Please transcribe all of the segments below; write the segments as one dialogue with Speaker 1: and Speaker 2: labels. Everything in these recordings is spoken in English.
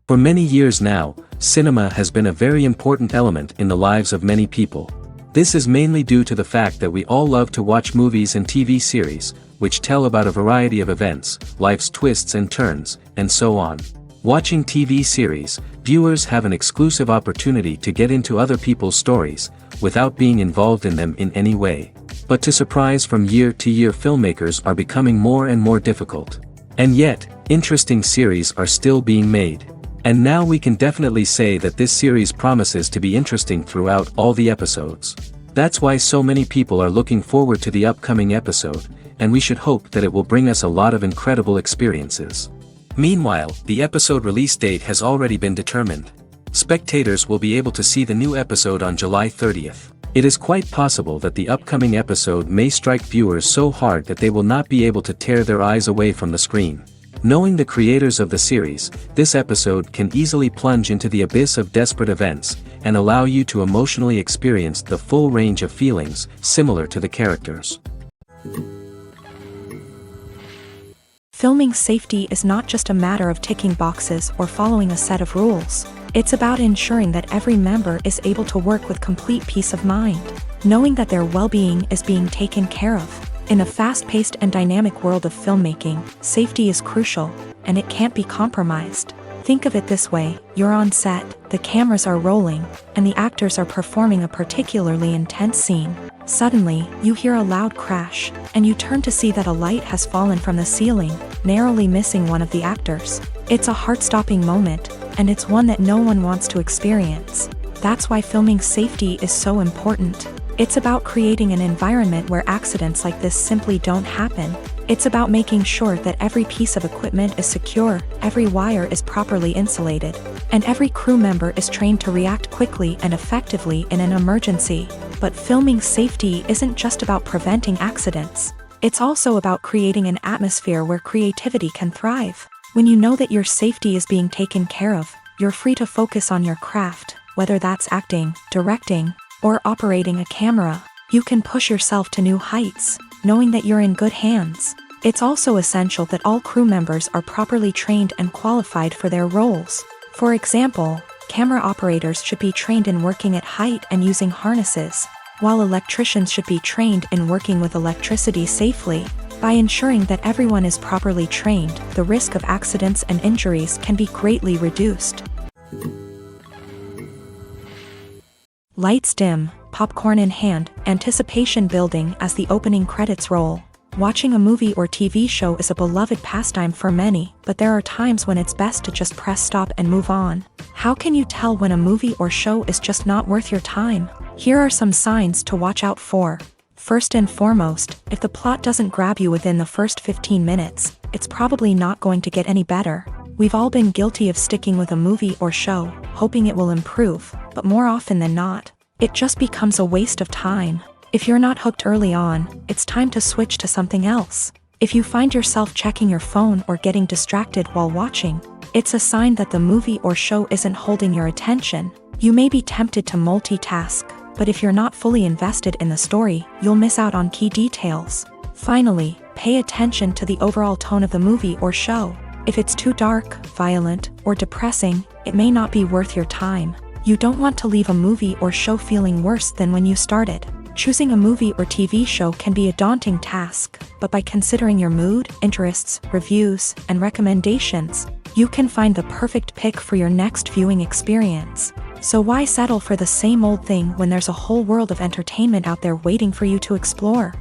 Speaker 1: For many years now, cinema has been a very important element in the lives of many people. This is mainly due to the fact that we all love to watch movies and TV series, which tell about a variety of events, life's twists and turns, and so on. Watching TV series, viewers have an exclusive opportunity to get into other people's stories, without being involved in them in any way. But to surprise from year to year, filmmakers are becoming more and more difficult. And yet, interesting series are still being made. And now we can definitely say that this series promises to be interesting throughout all the episodes. That's why so many people are looking forward to the upcoming episode, and we should hope that it will bring us a lot of incredible experiences. Meanwhile, the episode release date has already been determined. Spectators will be able to see the new episode on July 30th. It is quite possible that the upcoming episode may strike viewers so hard that they will not be able to tear their eyes away from the screen. Knowing the creators of the series, this episode can easily plunge into the abyss of desperate events, and allow you to emotionally experience the full range of feelings, similar to the characters.
Speaker 2: Filming safety is not just a matter of ticking boxes or following a set of rules. It's about ensuring that every member is able to work with complete peace of mind, knowing that their well-being is being taken care of. In a fast-paced and dynamic world of filmmaking, safety is crucial, and it can't be compromised. Think of it this way: you're on set, the cameras are rolling, and the actors are performing a particularly intense scene. Suddenly, you hear a loud crash, and you turn to see that a light has fallen from the ceiling, narrowly missing one of the actors. It's a heart-stopping moment, and it's one that no one wants to experience. That's why filming safety is so important. It's about creating an environment where accidents like this simply don't happen. It's about making sure that every piece of equipment is secure, every wire is properly insulated, and every crew member is trained to react quickly and effectively in an emergency. But filming safety isn't just about preventing accidents. It's also about creating an atmosphere where creativity can thrive. When you know that your safety is being taken care of, you're free to focus on your craft, whether that's acting, directing, or operating a camera. You can push yourself to new heights, knowing that you're in good hands. It's also essential that all crew members are properly trained and qualified for their roles. For example, camera operators should be trained in working at height and using harnesses, while electricians should be trained in working with electricity safely. By ensuring that everyone is properly trained, the risk of accidents and injuries can be greatly reduced. Lights dim, popcorn in hand, anticipation building as the opening credits roll. Watching a movie or TV show is a beloved pastime for many, but there are times when it's best to just press stop and move on. How can you tell when a movie or show is just not worth your time? Here are some signs to watch out for. First and foremost, if the plot doesn't grab you within the first 15 minutes, it's probably not going to get any better. We've all been guilty of sticking with a movie or show, hoping it will improve, but more often than not, it just becomes a waste of time. If you're not hooked early on, it's time to switch to something else. If you find yourself checking your phone or getting distracted while watching, it's a sign that the movie or show isn't holding your attention. You may be tempted to multitask, but if you're not fully invested in the story, you'll miss out on key details. Finally, pay attention to the overall tone of the movie or show. If it's too dark, violent, or depressing, it may not be worth your time. You don't want to leave a movie or show feeling worse than when you started. Choosing a movie or TV show can be a daunting task, but by considering your mood, interests, reviews, and recommendations, you can find the perfect pick for your next viewing experience. So why settle for the same old thing when there's a whole world of entertainment out there waiting for you to explore?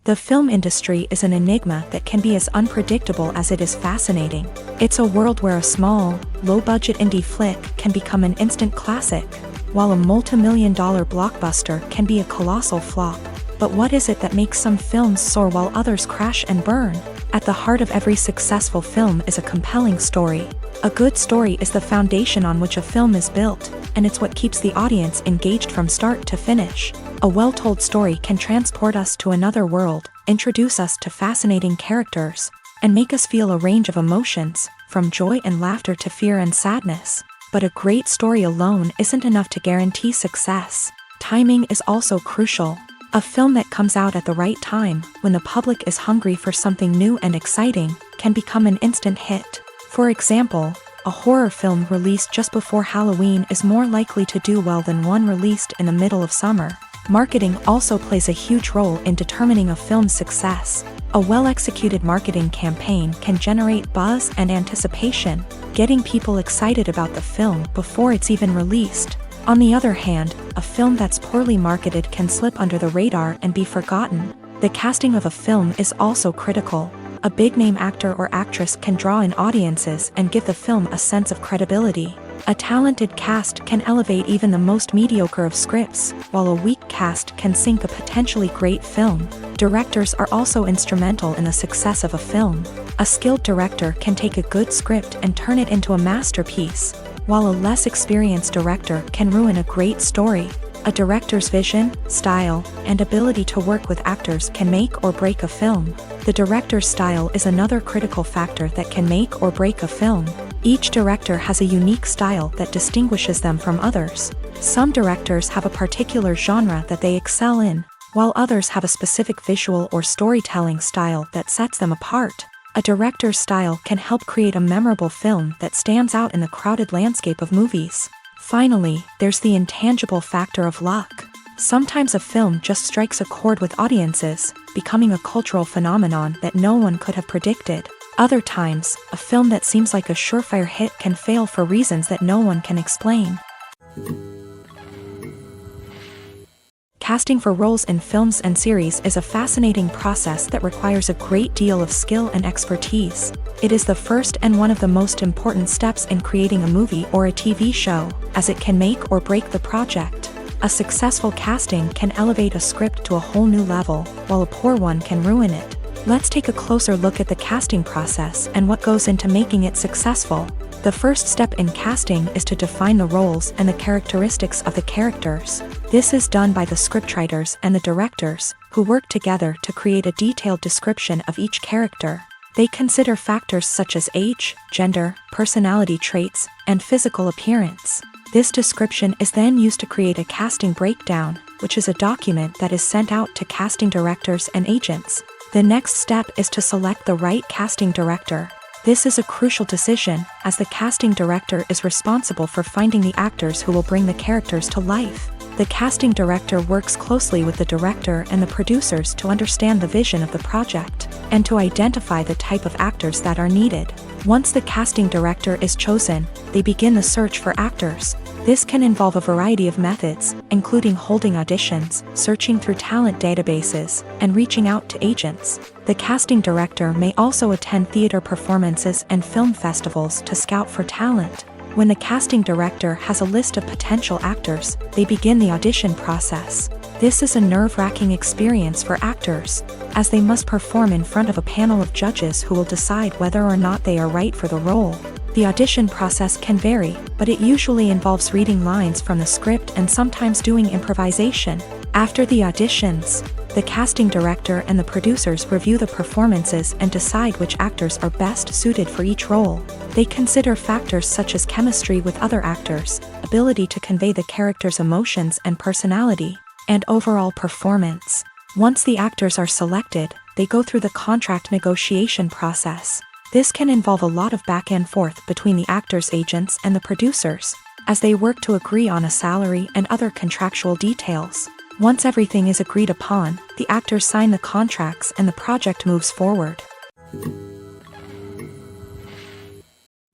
Speaker 2: The film industry is an enigma that can be as unpredictable as it is fascinating. It's a world where a small, low-budget indie flick can become an instant classic, while a multi-million-dollar blockbuster can be a colossal flop. But what is it that makes some films soar while others crash and burn? At the heart of every successful film is a compelling story. A good story is the foundation on which a film is built, and it's what keeps the audience engaged from start to finish. A well-told story can transport us to another world, introduce us to fascinating characters, and make us feel a range of emotions, from joy and laughter to fear and sadness. But a great story alone isn't enough to guarantee success. Timing is also crucial. A film that comes out at the right time, when the public is hungry for something new and exciting, can become an instant hit. For example, a horror film released just before Halloween is more likely to do well than one released in the middle of summer. Marketing also plays a huge role in determining a film's success. A well-executed marketing campaign can generate buzz and anticipation, getting people excited about the film before it's even released. On the other hand, a film that's poorly marketed can slip under the radar and be forgotten. The casting of a film is also critical. A big-name actor or actress can draw in audiences and give the film a sense of credibility. A talented cast can elevate even the most mediocre of scripts, while a weak cast can sink a potentially great film. Directors are also instrumental in the success of a film. A skilled director can take a good script and turn it into a masterpiece, while a less experienced director can ruin a great story. A director's vision, style, and ability to work with actors can make or break a film. The director's style is another critical factor that can make or break a film. Each director has a unique style that distinguishes them from others. Some directors have a particular genre that they excel in, while others have a specific visual or storytelling style that sets them apart. A director's style can help create a memorable film that stands out in the crowded landscape of movies. Finally, there's the intangible factor of luck. Sometimes a film just strikes a chord with audiences, becoming a cultural phenomenon that no one could have predicted. Other times, a film that seems like a surefire hit can fail for reasons that no one can explain. Casting for roles in films and series is a fascinating process that requires a great deal of skill and expertise. It is the first and one of the most important steps in creating a movie or a TV show, as it can make or break the project. A successful casting can elevate a script to a whole new level, while a poor one can ruin it. Let's take a closer look at the casting process and what goes into making it successful. The first step in casting is to define the roles and the characteristics of the characters. This is done by the scriptwriters and the directors, who work together to create a detailed description of each character. They consider factors such as age, gender, personality traits, and physical appearance. This description is then used to create a casting breakdown, which is a document that is sent out to casting directors and agents. The next step is to select the right casting director. This is a crucial decision, as the casting director is responsible for finding the actors who will bring the characters to life. The casting director works closely with the director and the producers to understand the vision of the project, and to identify the type of actors that are needed. Once the casting director is chosen, they begin the search for actors. This can involve a variety of methods, including holding auditions, searching through talent databases, and reaching out to agents. The casting director may also attend theater performances and film festivals to scout for talent. When the casting director has a list of potential actors, they begin the audition process. This is a nerve-wracking experience for actors, as they must perform in front of a panel of judges who will decide whether or not they are right for the role. The audition process can vary, but it usually involves reading lines from the script and sometimes doing improvisation. After the auditions, the casting director and the producers review the performances and decide which actors are best suited for each role. They consider factors such as chemistry with other actors, ability to convey the character's emotions and personality, and overall performance. Once the actors are selected, they go through the contract negotiation process. This can involve a lot of back and forth between the actors' agents and the producers, as they work to agree on a salary and other contractual details. Once everything is agreed upon, the actors sign the contracts and the project moves forward.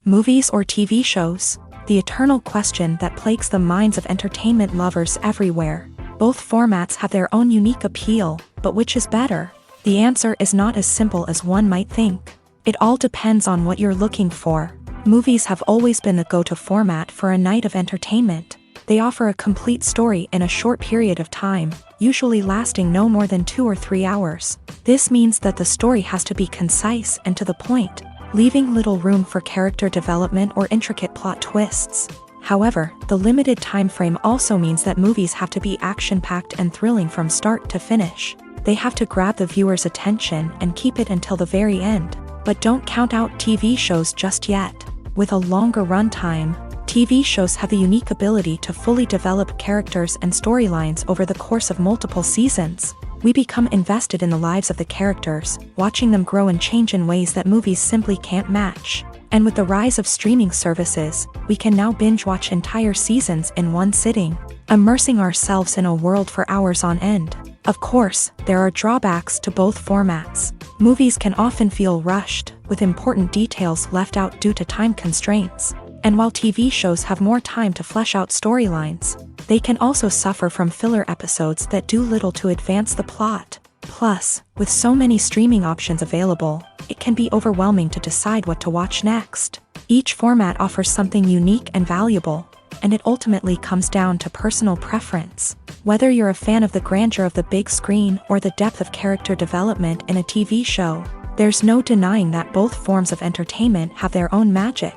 Speaker 2: Movies or TV shows? The eternal question that plagues the minds of entertainment lovers everywhere. Both formats have their own unique appeal, but which is better? The answer is not as simple as one might think. It all depends on what you're looking for. Movies have always been the go-to format for a night of entertainment. They offer a complete story in a short period of time, usually lasting no more than 2 or 3 hours. This means that the story has to be concise and to the point, leaving little room for character development or intricate plot twists. However, the limited time frame also means that movies have to be action-packed and thrilling from start to finish. They have to grab the viewer's attention and keep it until the very end. But don't count out TV shows just yet. With a longer runtime, TV shows have the unique ability to fully develop characters and storylines over the course of multiple seasons. We become invested in the lives of the characters, watching them grow and change in ways that movies simply can't match. And with the rise of streaming services, we can now binge-watch entire seasons in one sitting, immersing ourselves in a world for hours on end. Of course, there are drawbacks to both formats. Movies can often feel rushed, with important details left out due to time constraints. And while TV shows have more time to flesh out storylines, they can also suffer from filler episodes that do little to advance the plot. Plus, with so many streaming options available, it can be overwhelming to decide what to watch next. Each format offers something unique and valuable, and it ultimately comes down to personal preference. Whether you're a fan of the grandeur of the big screen or the depth of character development in a TV show, there's no denying that both forms of entertainment have their own magic.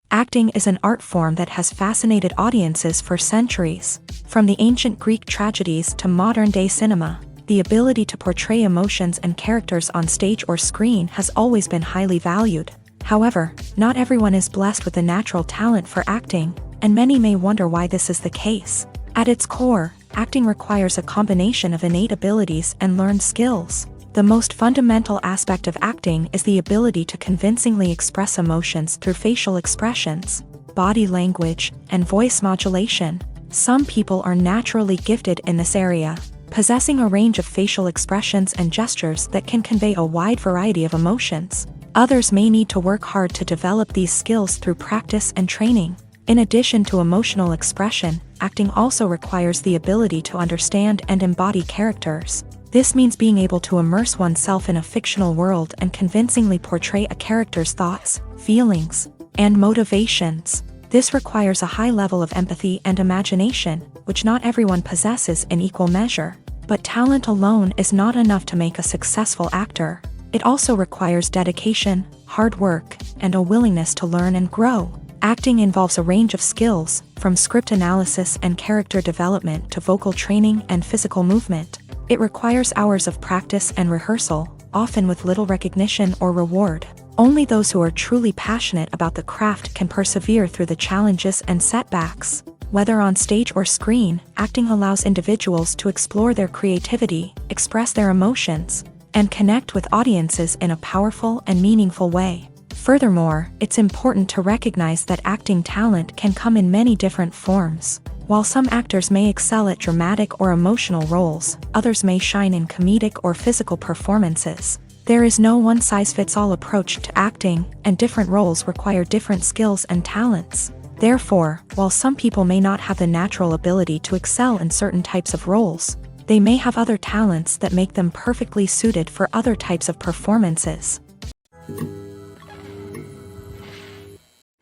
Speaker 2: Acting is an art form that has fascinated audiences for centuries. From the ancient Greek tragedies to modern-day cinema, the ability to portray emotions and characters on stage or screen has always been highly valued. However, not everyone is blessed with the natural talent for acting, and many may wonder why this is the case. At its core, acting requires a combination of innate abilities and learned skills. The most fundamental aspect of acting is the ability to convincingly express emotions through facial expressions, body language, and voice modulation. Some people are naturally gifted in this area, possessing a range of facial expressions and gestures that can convey a wide variety of emotions. Others may need to work hard to develop these skills through practice and training. In addition to emotional expression, acting also requires the ability to understand and embody characters. This means being able to immerse oneself in a fictional world and convincingly portray a character's thoughts, feelings, and motivations. This requires a high level of empathy and imagination, which not everyone possesses in equal measure. But talent alone is not enough to make a successful actor. It also requires dedication, hard work, and a willingness to learn and grow. Acting involves a range of skills, from script analysis and character development to vocal training and physical movement. It requires hours of practice and rehearsal, often with little recognition or reward. Only those who are truly passionate about the craft can persevere through the challenges and setbacks. Whether on stage or screen, acting allows individuals to explore their creativity, express their emotions, and connect with audiences in a powerful and meaningful way. Furthermore, it's important to recognize that acting talent can come in many different forms. While some actors may excel at dramatic or emotional roles, others may shine in comedic or physical performances. There is no one-size-fits-all approach to acting, and different roles require different skills and talents. Therefore, while some people may not have the natural ability to excel in certain types of roles, they may have other talents that make them perfectly suited for other types of performances.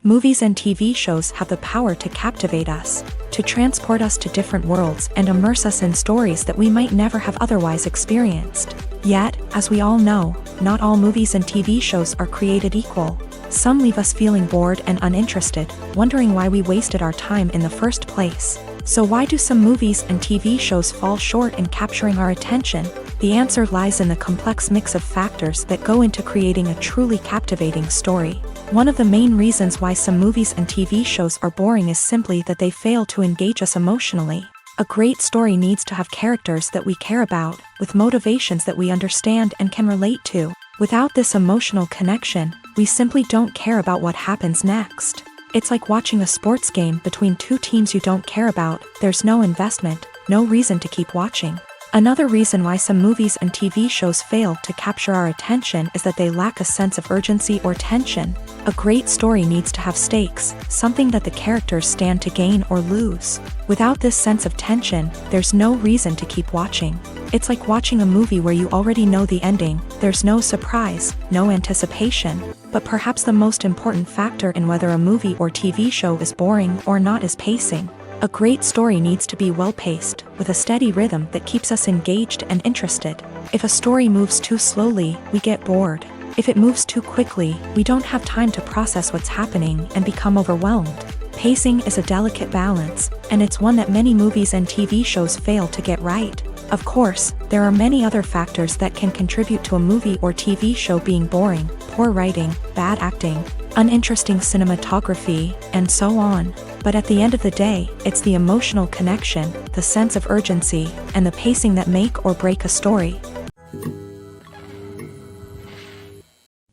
Speaker 2: Movies and TV shows have the power to captivate us, to transport us to different worlds and immerse us in stories that we might never have otherwise experienced. Yet, as we all know, not all movies and TV shows are created equal. Some leave us feeling bored and uninterested, wondering why we wasted our time in the first place. So why do some movies and TV shows fall short in capturing our attention? The answer lies in the complex mix of factors that go into creating a truly captivating story. One of the main reasons why some movies and TV shows are boring is simply that they fail to engage us emotionally. A great story needs to have characters that we care about, with motivations that we understand and can relate to. Without this emotional connection, we simply don't care about what happens next. It's like watching a sports game between two teams you don't care about. There's no investment, no reason to keep watching. Another reason why some movies and TV shows fail to capture our attention is that they lack a sense of urgency or tension. A great story needs to have stakes, something that the characters stand to gain or lose. Without this sense of tension, there's no reason to keep watching. It's like watching a movie where you already know the ending. There's no surprise, no anticipation. But perhaps the most important factor in whether a movie or TV show is boring or not is pacing. A great story needs to be well-paced, with a steady rhythm that keeps us engaged and interested. If a story moves too slowly, we get bored. If it moves too quickly, we don't have time to process what's happening and become overwhelmed. Pacing is a delicate balance, and it's one that many movies and TV shows fail to get right. Of course, there are many other factors that can contribute to a movie or TV show being boring: poor writing, bad acting, uninteresting cinematography, and so on. But at the end of the day, it's the emotional connection, the sense of urgency, and the pacing that make or break a story.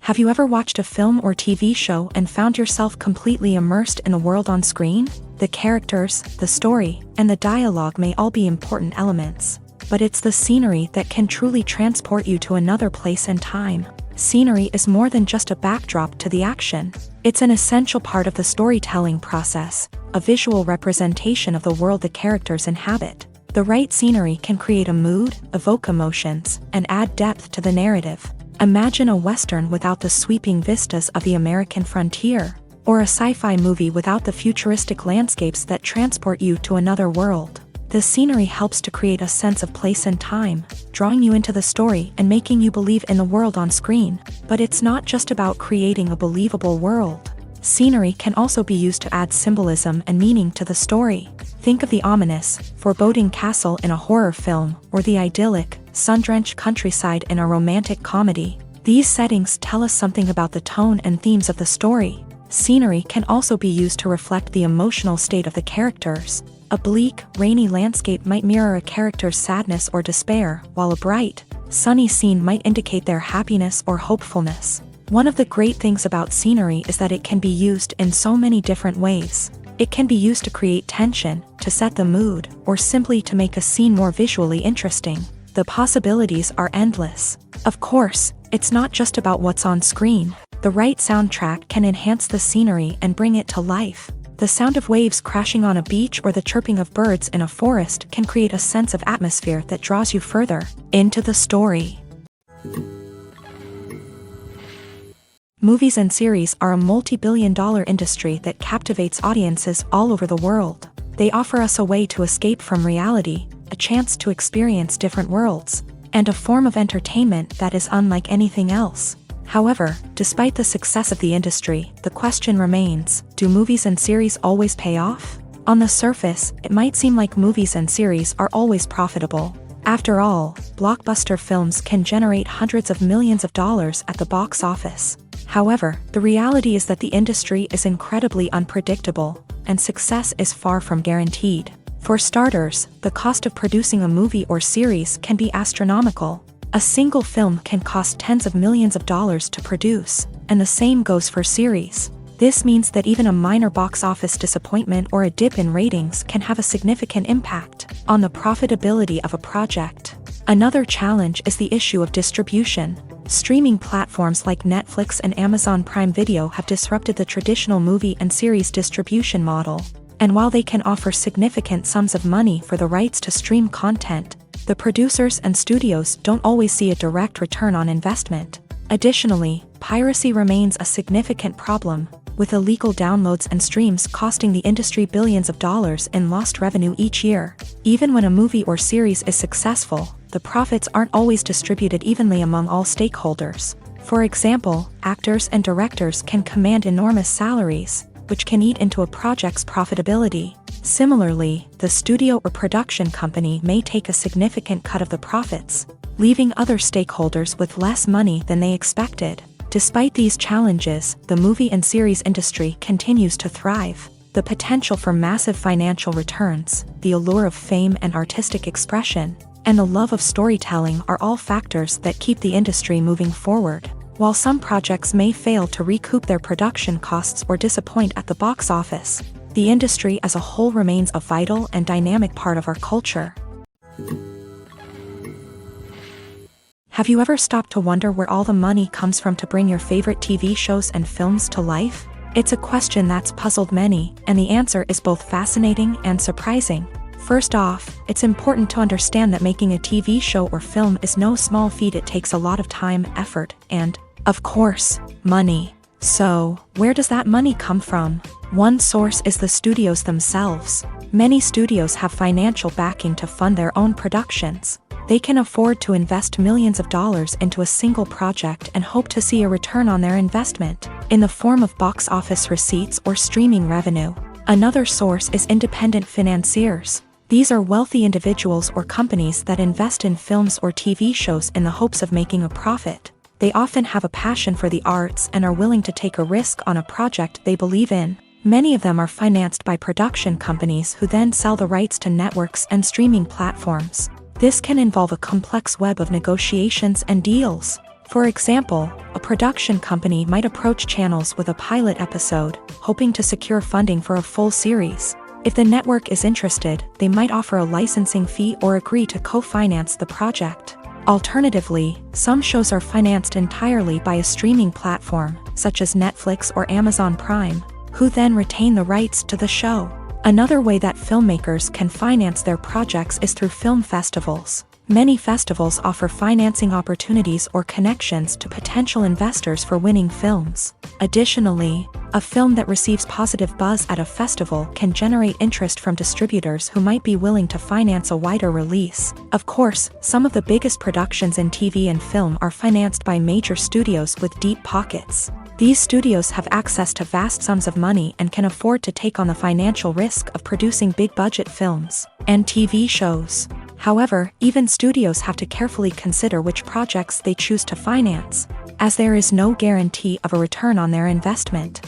Speaker 2: Have you ever watched a film or TV show and found yourself completely immersed in the world on screen? The characters, the story, and the dialogue may all be important elements, but it's the scenery that can truly transport you to another place and time. Scenery is more than just a backdrop to the action. It's an essential part of the storytelling process, a visual representation of the world the characters inhabit. The right scenery can create a mood, evoke emotions, and add depth to the narrative. Imagine a Western without the sweeping vistas of the American frontier, or a sci-fi movie without the futuristic landscapes that transport you to another world. The scenery helps to create a sense of place and time, drawing you into the story and making you believe in the world on screen. But it's not just about creating a believable world. Scenery can also be used to add symbolism and meaning to the story. Think of the ominous, foreboding castle in a horror film, or the idyllic, sun-drenched countryside in a romantic comedy. These settings tell us something about the tone and themes of the story. Scenery can also be used to reflect the emotional state of the characters. A bleak, rainy landscape might mirror a character's sadness or despair, while a bright, sunny scene might indicate their happiness or hopefulness. One of the great things about scenery is that it can be used in so many different ways. It can be used to create tension, to set the mood, or simply to make a scene more visually interesting. The possibilities are endless. Of course, it's not just about what's on screen. The right soundtrack can enhance the scenery and bring it to life. The sound of waves crashing on a beach or the chirping of birds in a forest can create a sense of atmosphere that draws you further into the story. Movies and series are a multi-billion-dollar industry that captivates audiences all over the world. They offer us a way to escape from reality, a chance to experience different worlds, and a form of entertainment that is unlike anything else. However, despite the success of the industry, the question remains, do movies and series always pay off? On the surface, it might seem like movies and series are always profitable. After all, blockbuster films can generate hundreds of millions of dollars at the box office. However, the reality is that the industry is incredibly unpredictable, and success is far from guaranteed. For starters, the cost of producing a movie or series can be astronomical. A single film can cost tens of millions of dollars to produce, and the same goes for series. This means that even a minor box office disappointment or a dip in ratings can have a significant impact on the profitability of a project. Another challenge is the issue of distribution. Streaming platforms like Netflix and Amazon Prime Video have disrupted the traditional movie and series distribution model. And while they can offer significant sums of money for the rights to stream content, the producers and studios don't always see a direct return on investment. Additionally, piracy remains a significant problem, with illegal downloads and streams costing the industry billions of dollars in lost revenue each year. Even when a movie or series is successful, the profits aren't always distributed evenly among all stakeholders. For example, actors and directors can command enormous salaries, which can eat into a project's profitability. Similarly, the studio or production company may take a significant cut of the profits, leaving other stakeholders with less money than they expected. Despite these challenges, the movie and series industry continues to thrive. The potential for massive financial returns, the allure of fame and artistic expression, and the love of storytelling are all factors that keep the industry moving forward. While some projects may fail to recoup their production costs or disappoint at the box office, the industry as a whole remains a vital and dynamic part of our culture. Have you ever stopped to wonder where all the money comes from to bring your favorite TV shows and films to life? It's a question that's puzzled many, and the answer is both fascinating and surprising. First off, it's important to understand that making a TV show or film is no small feat. It takes a lot of time, effort, and, of course, money. So, where does that money come from? One source is the studios themselves. Many studios have financial backing to fund their own productions. They can afford to invest millions of dollars into a single project and hope to see a return on their investment, in the form of box office receipts or streaming revenue. Another source is independent financiers. These are wealthy individuals or companies that invest in films or TV shows in the hopes of making a profit. They often have a passion for the arts and are willing to take a risk on a project they believe in. Many of them are financed by production companies who then sell the rights to networks and streaming platforms. This can involve a complex web of negotiations and deals. For example, a production company might approach channels with a pilot episode, hoping to secure funding for a full series. If the network is interested, they might offer a licensing fee or agree to co-finance the project. Alternatively, some shows are financed entirely by a streaming platform, such as Netflix or Amazon Prime, who then retain the rights to the show. Another way that filmmakers can finance their projects is through film festivals. Many festivals offer financing opportunities or connections to potential investors for winning films. Additionally, a film that receives positive buzz at a festival can generate interest from distributors who might be willing to finance a wider release. Of course, some of the biggest productions in TV and film are financed by major studios with deep pockets. These studios have access to vast sums of money and can afford to take on the financial risk of producing big-budget films and TV shows. However, even studios have to carefully consider which projects they choose to finance, as there is no guarantee of a return on their investment.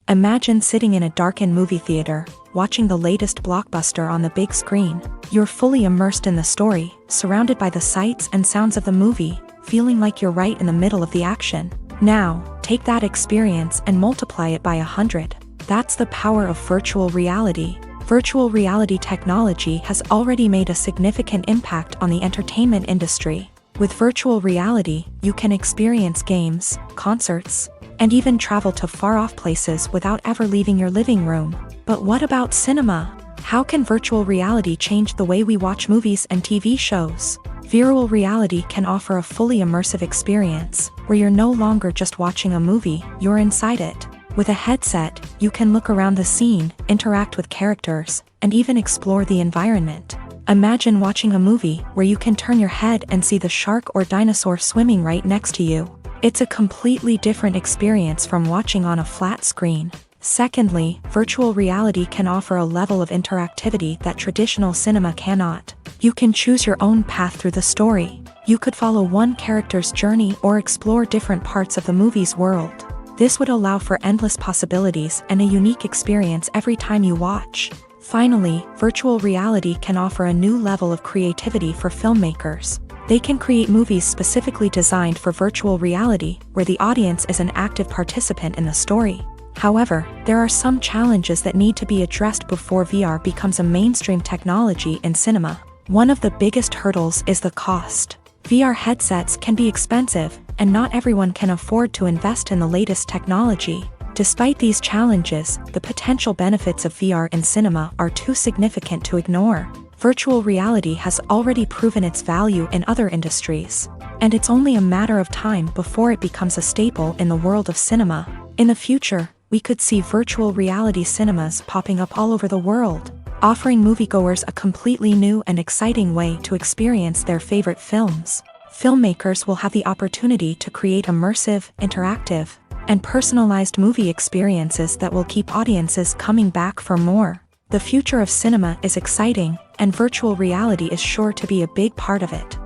Speaker 2: Imagine sitting in a darkened movie theater, watching the latest blockbuster on the big screen. You're fully immersed in the story, surrounded by the sights and sounds of the movie, feeling like you're right in the middle of the action. Now, take that experience and multiply it by 100. That's the power of virtual reality. Virtual reality technology has already made a significant impact on the entertainment industry. With virtual reality, you can experience games, concerts, and even travel to far-off places without ever leaving your living room. But what about cinema? How can virtual reality change the way we watch movies and TV shows? Virtual reality can offer a fully immersive experience, where you're no longer just watching a movie, you're inside it. With a headset, you can look around the scene, interact with characters, and even explore the environment. Imagine watching a movie where you can turn your head and see the shark or dinosaur swimming right next to you. It's a completely different experience from watching on a flat screen. Secondly, virtual reality can offer a level of interactivity that traditional cinema cannot. You can choose your own path through the story. You could follow one character's journey or explore different parts of the movie's world. This would allow for endless possibilities and a unique experience every time you watch. Finally, virtual reality can offer a new level of creativity for filmmakers. They can create movies specifically designed for virtual reality, where the audience is an active participant in the story. However, there are some challenges that need to be addressed before VR becomes a mainstream technology in cinema. One of the biggest hurdles is the cost. VR headsets can be expensive, and not everyone can afford to invest in the latest technology. Despite these challenges, the potential benefits of VR in cinema are too significant to ignore. Virtual reality has already proven its value in other industries, and it's only a matter of time before it becomes a staple in the world of cinema. In the future, we could see virtual reality cinemas popping up all over the world, offering moviegoers a completely new and exciting way to experience their favorite films. Filmmakers will have the opportunity to create immersive, interactive, and personalized movie experiences that will keep audiences coming back for more. The future of cinema is exciting, and virtual reality is sure to be a big part of it.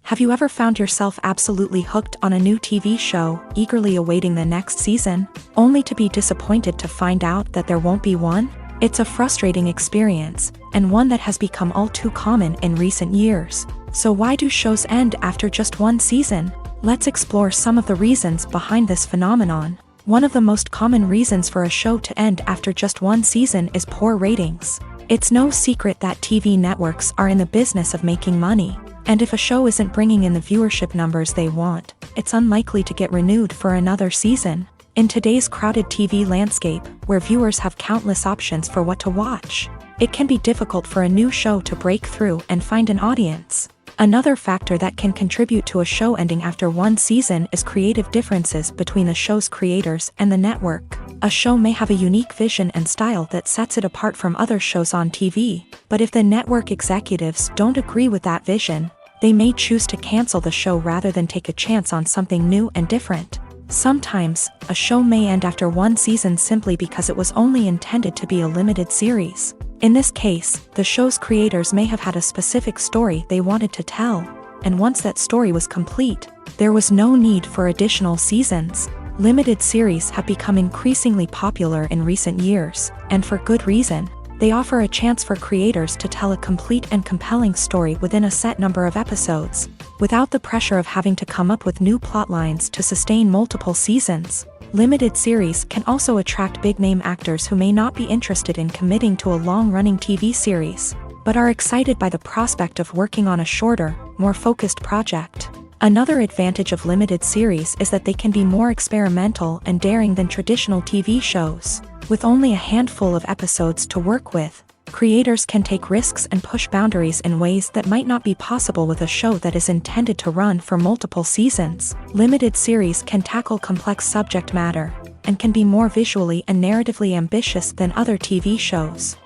Speaker 2: Have you ever found yourself absolutely hooked on a new TV show, eagerly awaiting the next season, only to be disappointed to find out that there won't be one? It's a frustrating experience, and one that has become all too common in recent years. So why do shows end after just one season? Let's explore some of the reasons behind this phenomenon. One of the most common reasons for a show to end after just one season is poor ratings. It's no secret that TV networks are in the business of making money, and if a show isn't bringing in the viewership numbers they want, it's unlikely to get renewed for another season. In today's crowded TV landscape, where viewers have countless options for what to watch, it can be difficult for a new show to break through and find an audience. Another factor that can contribute to a show ending after one season is creative differences between the show's creators and the network. A show may have a unique vision and style that sets it apart from other shows on TV, but if the network executives don't agree with that vision, they may choose to cancel the show rather than take a chance on something new and different. Sometimes, a show may end after one season simply because it was only intended to be a limited series. In this case, the show's creators may have had a specific story they wanted to tell, and once that story was complete, there was no need for additional seasons. Limited series have become increasingly popular in recent years, and for good reason. They offer a chance for creators to tell a complete and compelling story within a set number of episodes, without the pressure of having to come up with new plotlines to sustain multiple seasons. Limited series can also attract big-name actors who may not be interested in committing to a long-running TV series, but are excited by the prospect of working on a shorter, more focused project. Another advantage of limited series is that they can be more experimental and daring than traditional TV shows. With only a handful of episodes to work with, creators can take risks and push boundaries in ways that might not be possible with a show that is intended to run for multiple seasons. Limited series can tackle complex subject matter, and can be more visually and narratively ambitious than other TV shows.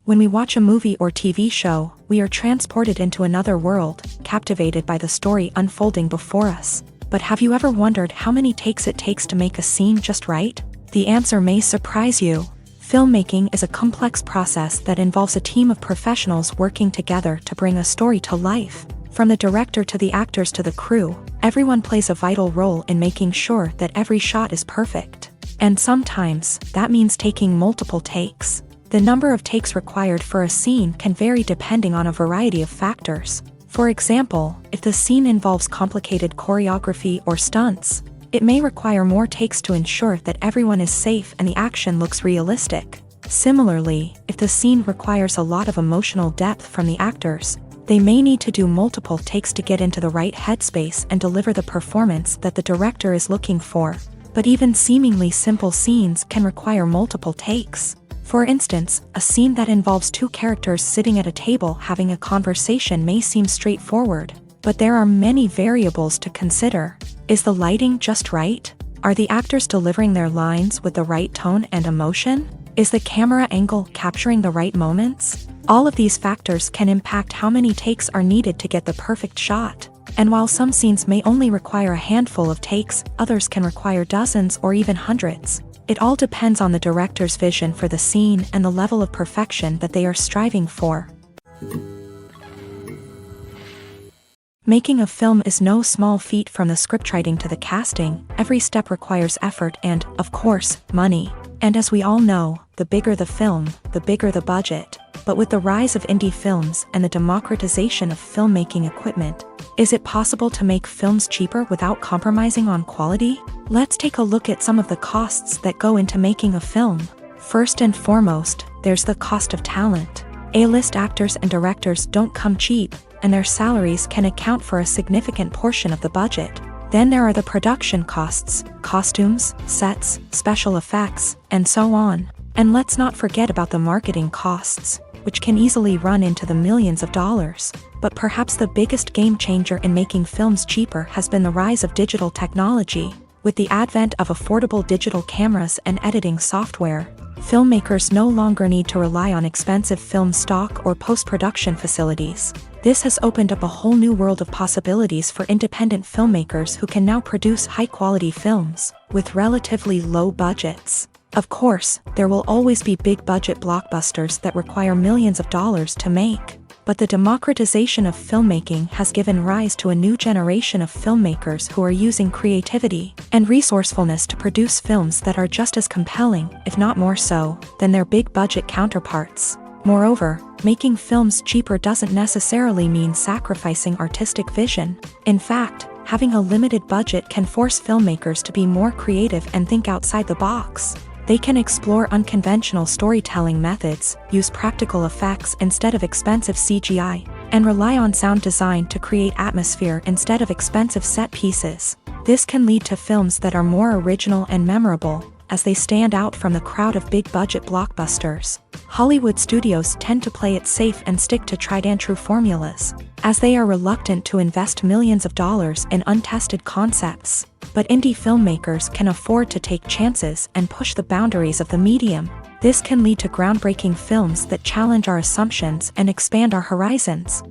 Speaker 2: When we watch a movie or TV show, we are transported into another world, captivated by the story unfolding before us. But have you ever wondered how many takes it takes to make a scene just right? The answer may surprise you. Filmmaking is a complex process that involves a team of professionals working together to bring a story to life. From the director to the actors to the crew, everyone plays a vital role in making sure that every shot is perfect. And sometimes, that means taking multiple takes. The number of takes required for a scene can vary depending on a variety of factors. For example, if the scene involves complicated choreography or stunts, it may require more takes to ensure that everyone is safe and the action looks realistic. Similarly, if the scene requires a lot of emotional depth from the actors, they may need to do multiple takes to get into the right headspace and deliver the performance that the director is looking for. But even seemingly simple scenes can require multiple takes. For instance, a scene that involves two characters sitting at a table having a conversation may seem straightforward, but there are many variables to consider. Is the lighting just right? Are the actors delivering their lines with the right tone and emotion? Is the camera angle capturing the right moments? All of these factors can impact how many takes are needed to get the perfect shot. And while some scenes may only require a handful of takes, others can require dozens or even hundreds. It all depends on the director's vision for the scene and the level of perfection that they are striving for. Making a film is no small feat. From the scriptwriting to the casting, every step requires effort and, of course, money. And as we all know, the bigger the film, the bigger the budget. But with the rise of indie films and the democratization of filmmaking equipment, is it possible to make films cheaper without compromising on quality? Let's take a look at some of the costs that go into making a film. First and foremost, there's the cost of talent. A-list actors and directors don't come cheap, and their salaries can account for a significant portion of the budget. Then there are the production costs, costumes, sets, special effects, and so on. And let's not forget about the marketing costs, which can easily run into the millions of dollars. But perhaps the biggest game changer in making films cheaper has been the rise of digital technology. With the advent of affordable digital cameras and editing software, filmmakers no longer need to rely on expensive film stock or post-production facilities. This has opened up a whole new world of possibilities for independent filmmakers who can now produce high-quality films with relatively low budgets. Of course, there will always be big-budget blockbusters that require millions of dollars to make. But the democratization of filmmaking has given rise to a new generation of filmmakers who are using creativity and resourcefulness to produce films that are just as compelling, if not more so, than their big-budget counterparts. Moreover, making films cheaper doesn't necessarily mean sacrificing artistic vision. In fact, having a limited budget can force filmmakers to be more creative and think outside the box. They can explore unconventional storytelling methods, use practical effects instead of expensive CGI, and rely on sound design to create atmosphere instead of expensive set pieces. This can lead to films that are more original and memorable, as they stand out from the crowd of big-budget blockbusters. Hollywood studios tend to play it safe and stick to tried-and-true formulas, as they are reluctant to invest millions of dollars in untested concepts. But indie filmmakers can afford to take chances and push the boundaries of the medium. This can lead to groundbreaking films that challenge our assumptions and expand our horizons.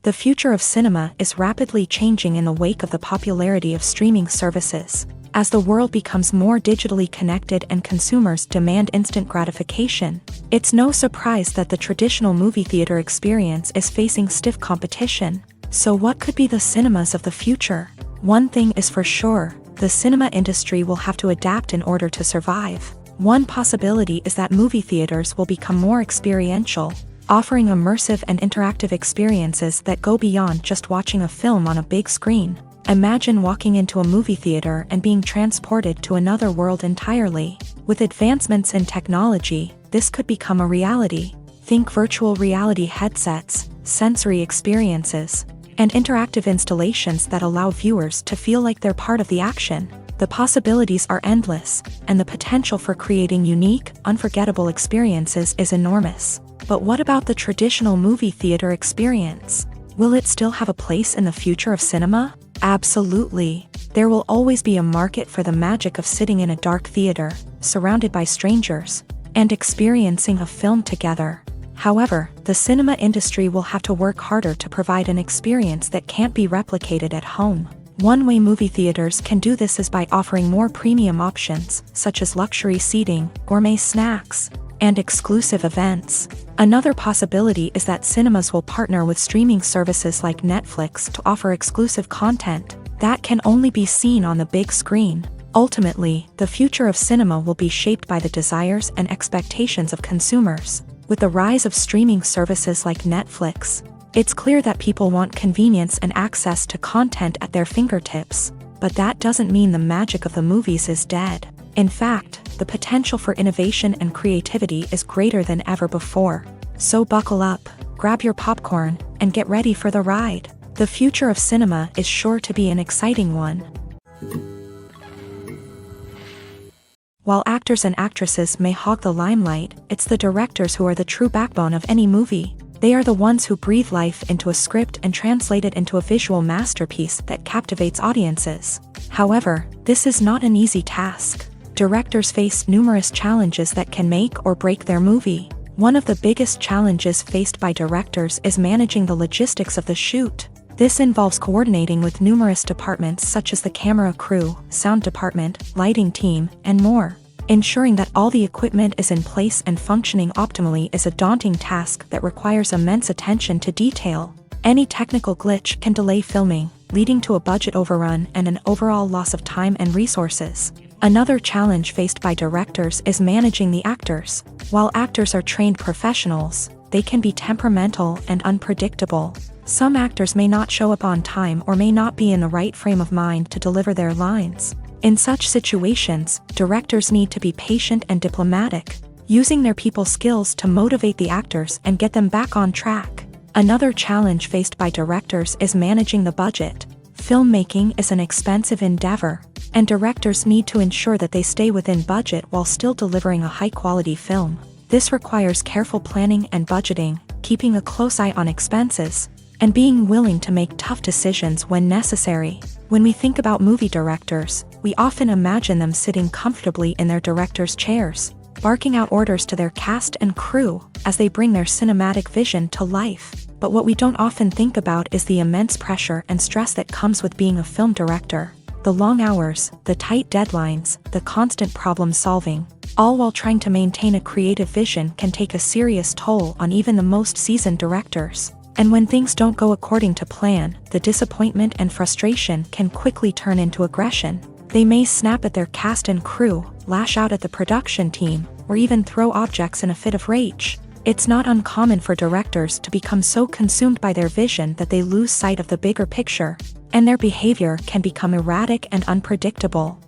Speaker 2: The future of cinema is rapidly changing in the wake of the popularity of streaming services. As the world becomes more digitally connected and consumers demand instant gratification, it's no surprise that the traditional movie theater experience is facing stiff competition. So what could be the cinemas of the future? One thing is for sure, the cinema industry will have to adapt in order to survive. One possibility is that movie theaters will become more experiential, offering immersive and interactive experiences that go beyond just watching a film on a big screen. Imagine walking into a movie theater and being transported to another world entirely. With advancements in technology, this could become a reality. Think virtual reality headsets, sensory experiences, and interactive installations that allow viewers to feel like they're part of the action. The possibilities are endless, and the potential for creating unique, unforgettable experiences is enormous. But what about the traditional movie theater experience? Will it still have a place in the future of cinema? Absolutely. There will always be a market for the magic of sitting in a dark theater, surrounded by strangers, and experiencing a film together. However, the cinema industry will have to work harder to provide an experience that can't be replicated at home. One way movie theaters can do this is by offering more premium options, such as luxury seating, gourmet snacks, and exclusive events. Another possibility is that cinemas will partner with streaming services like Netflix to offer exclusive content that can only be seen on the big screen. Ultimately, the future of cinema will be shaped by the desires and expectations of consumers. With the rise of streaming services like Netflix, it's clear that people want convenience and access to content at their fingertips. But that doesn't mean the magic of the movies is dead. In fact, the potential for innovation and creativity is greater than ever before. So buckle up, grab your popcorn, and get ready for the ride. The future of cinema is sure to be an exciting one. While actors and actresses may hog the limelight, it's the directors who are the true backbone of any movie. They are the ones who breathe life into a script and translate it into a visual masterpiece that captivates audiences. However, this is not an easy task. Directors face numerous challenges that can make or break their movie. One of the biggest challenges faced by directors is managing the logistics of the shoot. This involves coordinating with numerous departments such as the camera crew, sound department, lighting team, and more. Ensuring that all the equipment is in place and functioning optimally is a daunting task that requires immense attention to detail. Any technical glitch can delay filming, leading to a budget overrun and an overall loss of time and resources. Another challenge faced by directors is managing the actors. While actors are trained professionals, they can be temperamental and unpredictable. Some actors may not show up on time or may not be in the right frame of mind to deliver their lines. In such situations, directors need to be patient and diplomatic, using their people skills to motivate the actors and get them back on track. Another challenge faced by directors is managing the budget. Filmmaking is an expensive endeavor, and directors need to ensure that they stay within budget while still delivering a high-quality film. This requires careful planning and budgeting, keeping a close eye on expenses, and being willing to make tough decisions when necessary. When we think about movie directors, we often imagine them sitting comfortably in their director's chairs, barking out orders to their cast and crew as they bring their cinematic vision to life. But what we don't often think about is the immense pressure and stress that comes with being a film director. The long hours, the tight deadlines, the constant problem solving, all while trying to maintain a creative vision can take a serious toll on even the most seasoned directors. And when things don't go according to plan, the disappointment and frustration can quickly turn into aggression. They may snap at their cast and crew, lash out at the production team, or even throw objects in a fit of rage. It's not uncommon for directors to become so consumed by their vision that they lose sight of the bigger picture, and their behavior can become erratic and unpredictable.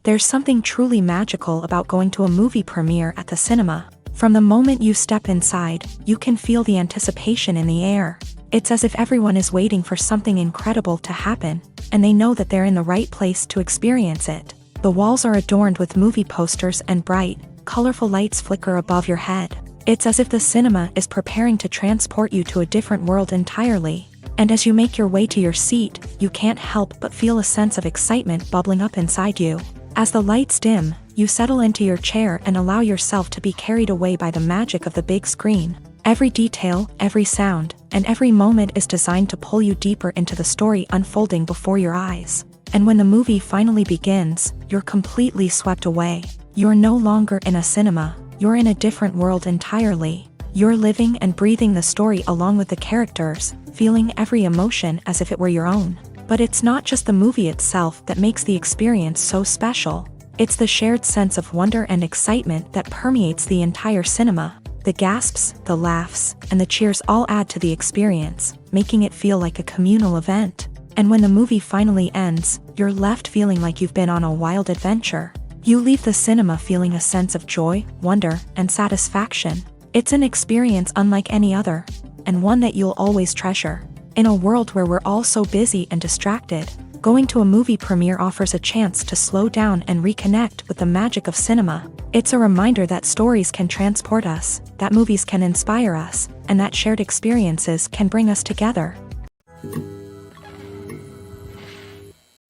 Speaker 2: There's something truly magical about going to a movie premiere at the cinema. From the moment you step inside, you can feel the anticipation in the air. It's as if everyone is waiting for something incredible to happen, and they know that they're in the right place to experience it. The walls are adorned with movie posters and bright, colorful lights flicker above your head. It's as if the cinema is preparing to transport you to a different world entirely. And as you make your way to your seat, you can't help but feel a sense of excitement bubbling up inside you. As the lights dim, you settle into your chair and allow yourself to be carried away by the magic of the big screen. Every detail, every sound, and every moment is designed to pull you deeper into the story unfolding before your eyes. And when the movie finally begins, you're completely swept away. You're no longer in a cinema, you're in a different world entirely. You're living and breathing the story along with the characters, feeling every emotion as if it were your own. But it's not just the movie itself that makes the experience so special. It's the shared sense of wonder and excitement that permeates the entire cinema. The gasps, the laughs, and the cheers all add to the experience, making it feel like a communal event. And when the movie finally ends, you're left feeling like you've been on a wild adventure. You leave the cinema feeling a sense of joy, wonder, and satisfaction. It's an experience unlike any other, and one that you'll always treasure. In a world where we're all so busy and distracted, going to a movie premiere offers a chance to slow down and reconnect with the magic of cinema. It's a reminder that stories can transport us, that movies can inspire us, and that shared experiences can bring us together.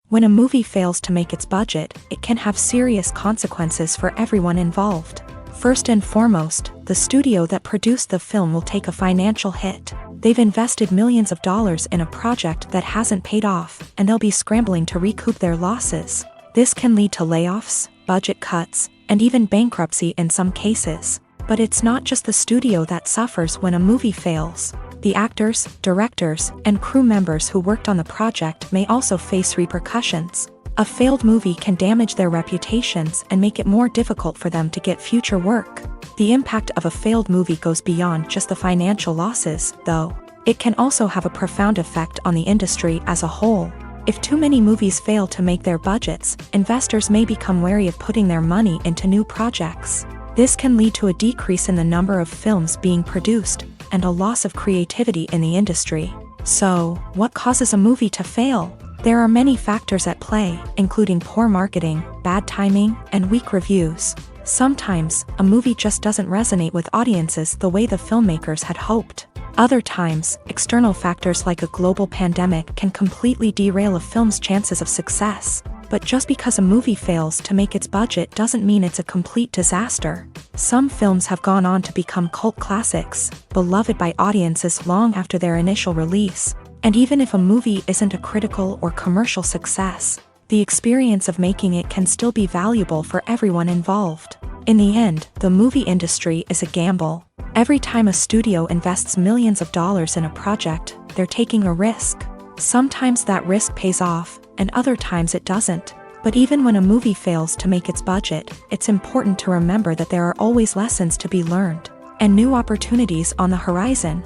Speaker 2: When a movie fails to make its budget, it can have serious consequences for everyone involved. First and foremost, the studio that produced the film will take a financial hit. They've invested millions of dollars in a project that hasn't paid off, and they'll be scrambling to recoup their losses. This can lead to layoffs, budget cuts, and even bankruptcy in some cases. But it's not just the studio that suffers when a movie fails. The actors, directors, and crew members who worked on the project may also face repercussions. A failed movie can damage their reputations and make it more difficult for them to get future work. The impact of a failed movie goes beyond just the financial losses, though. It can also have a profound effect on the industry as a whole. If too many movies fail to make their budgets, investors may become wary of putting their money into new projects. This can lead to a decrease in the number of films being produced, and a loss of creativity in the industry. So, what causes a movie to fail? There are many factors at play, including poor marketing, bad timing, and weak reviews. Sometimes, a movie just doesn't resonate with audiences the way the filmmakers had hoped. Other times, external factors like a global pandemic can completely derail a film's chances of success. But just because a movie fails to make its budget doesn't mean it's a complete disaster. Some films have gone on to become cult classics, beloved by audiences long after their initial release. And even if a movie isn't a critical or commercial success, the experience of making it can still be valuable for everyone involved. In the end, the movie industry is a gamble. Every time a studio invests millions of dollars in a project, they're taking a risk. Sometimes that risk pays off, and other times it doesn't. But even when a movie fails to make its budget, it's important to remember that there are always lessons to be learned, and new opportunities on the horizon.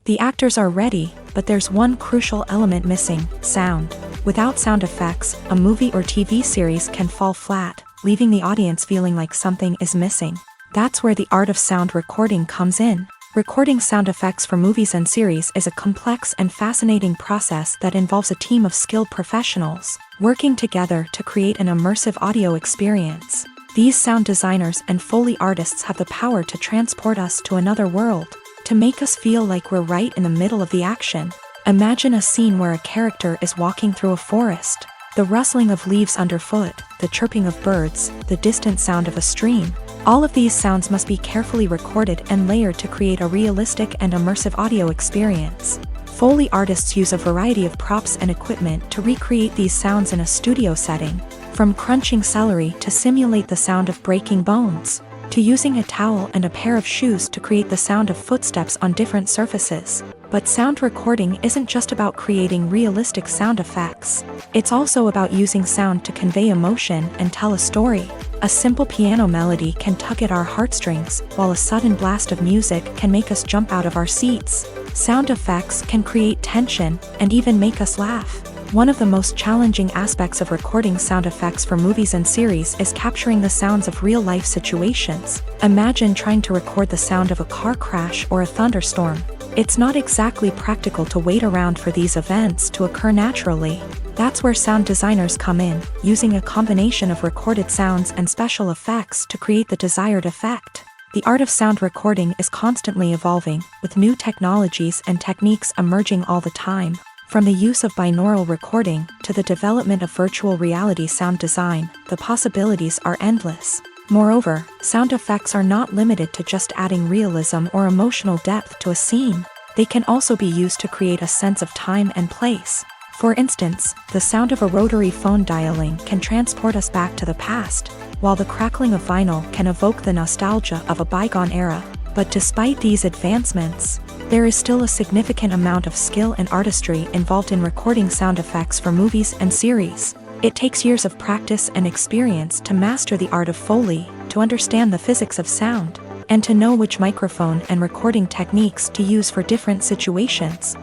Speaker 2: The actors are ready, but there's one crucial element missing: sound. Without sound effects, a movie or TV series can fall flat, leaving the audience feeling like something is missing. That's where the art of sound recording comes in. Recording sound effects for movies and series is a complex and fascinating process that involves a team of skilled professionals working together to create an immersive audio experience. These sound designers and Foley artists have the power to transport us to another world, to make us feel like we're right in the middle of the action. Imagine a scene where a character is walking through a forest. The rustling of leaves underfoot, the chirping of birds, the distant sound of a stream. All of these sounds must be carefully recorded and layered to create a realistic and immersive audio experience. Foley artists use a variety of props and equipment to recreate these sounds in a studio setting, from crunching celery to simulate the sound of breaking bones, to using a towel and a pair of shoes to create the sound of footsteps on different surfaces. But sound recording isn't just about creating realistic sound effects. It's also about using sound to convey emotion and tell a story. A simple piano melody can tug at our heartstrings, while a sudden blast of music can make us jump out of our seats. Sound effects can create tension and even make us laugh. One of the most challenging aspects of recording sound effects for movies and series is capturing the sounds of real-life situations. Imagine trying to record the sound of a car crash or a thunderstorm. It's not exactly practical to wait around for these events to occur naturally. That's where sound designers come in, using a combination of recorded sounds and special effects to create the desired effect. The art of sound recording is constantly evolving, with new technologies and techniques emerging all the time. From the use of binaural recording to the development of virtual reality sound design, the possibilities are endless. Moreover, sound effects are not limited to just adding realism or emotional depth to a scene. They can also be used to create a sense of time and place. For instance, the sound of a rotary phone dialing can transport us back to the past, while the crackling of vinyl can evoke the nostalgia of a bygone era. But despite these advancements, there is still a significant amount of skill and artistry involved in recording sound effects for movies and series. It takes years of practice and experience to master the art of Foley, to understand the physics of sound, and to know which microphone and recording techniques to use for different situations.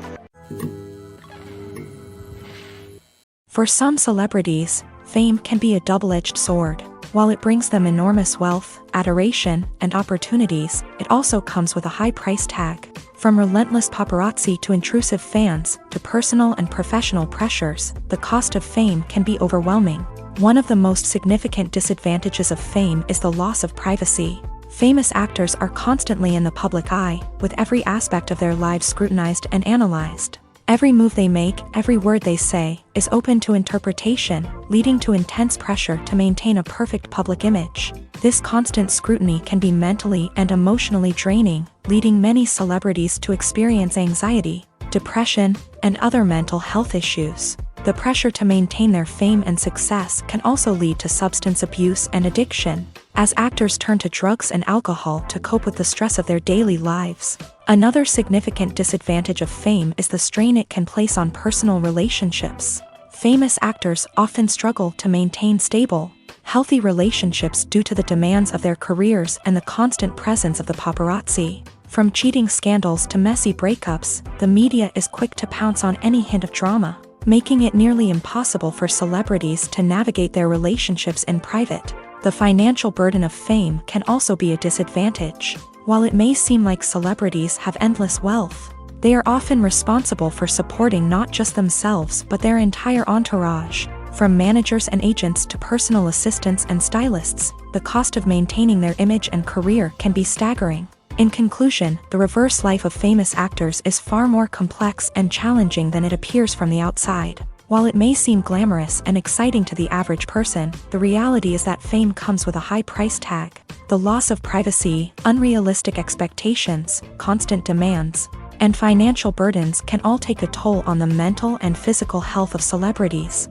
Speaker 2: For some celebrities, fame can be a double-edged sword. While it brings them enormous wealth, adoration, and opportunities, it also comes with a high price tag. From relentless paparazzi to intrusive fans, to personal and professional pressures, the cost of fame can be overwhelming. One of the most significant disadvantages of fame is the loss of privacy. Famous actors are constantly in the public eye, with every aspect of their lives scrutinized and analyzed. Every move they make, every word they say, is open to interpretation, leading to intense pressure to maintain a perfect public image. This constant scrutiny can be mentally and emotionally draining, leading many celebrities to experience anxiety, depression, and other mental health issues. The pressure to maintain their fame and success can also lead to substance abuse and addiction, as actors turn to drugs and alcohol to cope with the stress of their daily lives. Another significant disadvantage of fame is the strain it can place on personal relationships. Famous actors often struggle to maintain stable, healthy relationships due to the demands of their careers and the constant presence of the paparazzi. From cheating scandals to messy breakups, the media is quick to pounce on any hint of drama, making it nearly impossible for celebrities to navigate their relationships in private. The financial burden of fame can also be a disadvantage. While it may seem like celebrities have endless wealth, they are often responsible for supporting not just themselves but their entire entourage. From managers and agents to personal assistants and stylists, the cost of maintaining their image and career can be staggering. In conclusion, the reverse life of famous actors is far more complex and challenging than it appears from the outside. While it may seem glamorous and exciting to the average person, the reality is that fame comes with a high price tag. The loss of privacy, unrealistic expectations, constant demands, and financial burdens can all take a toll on the mental and physical health of celebrities.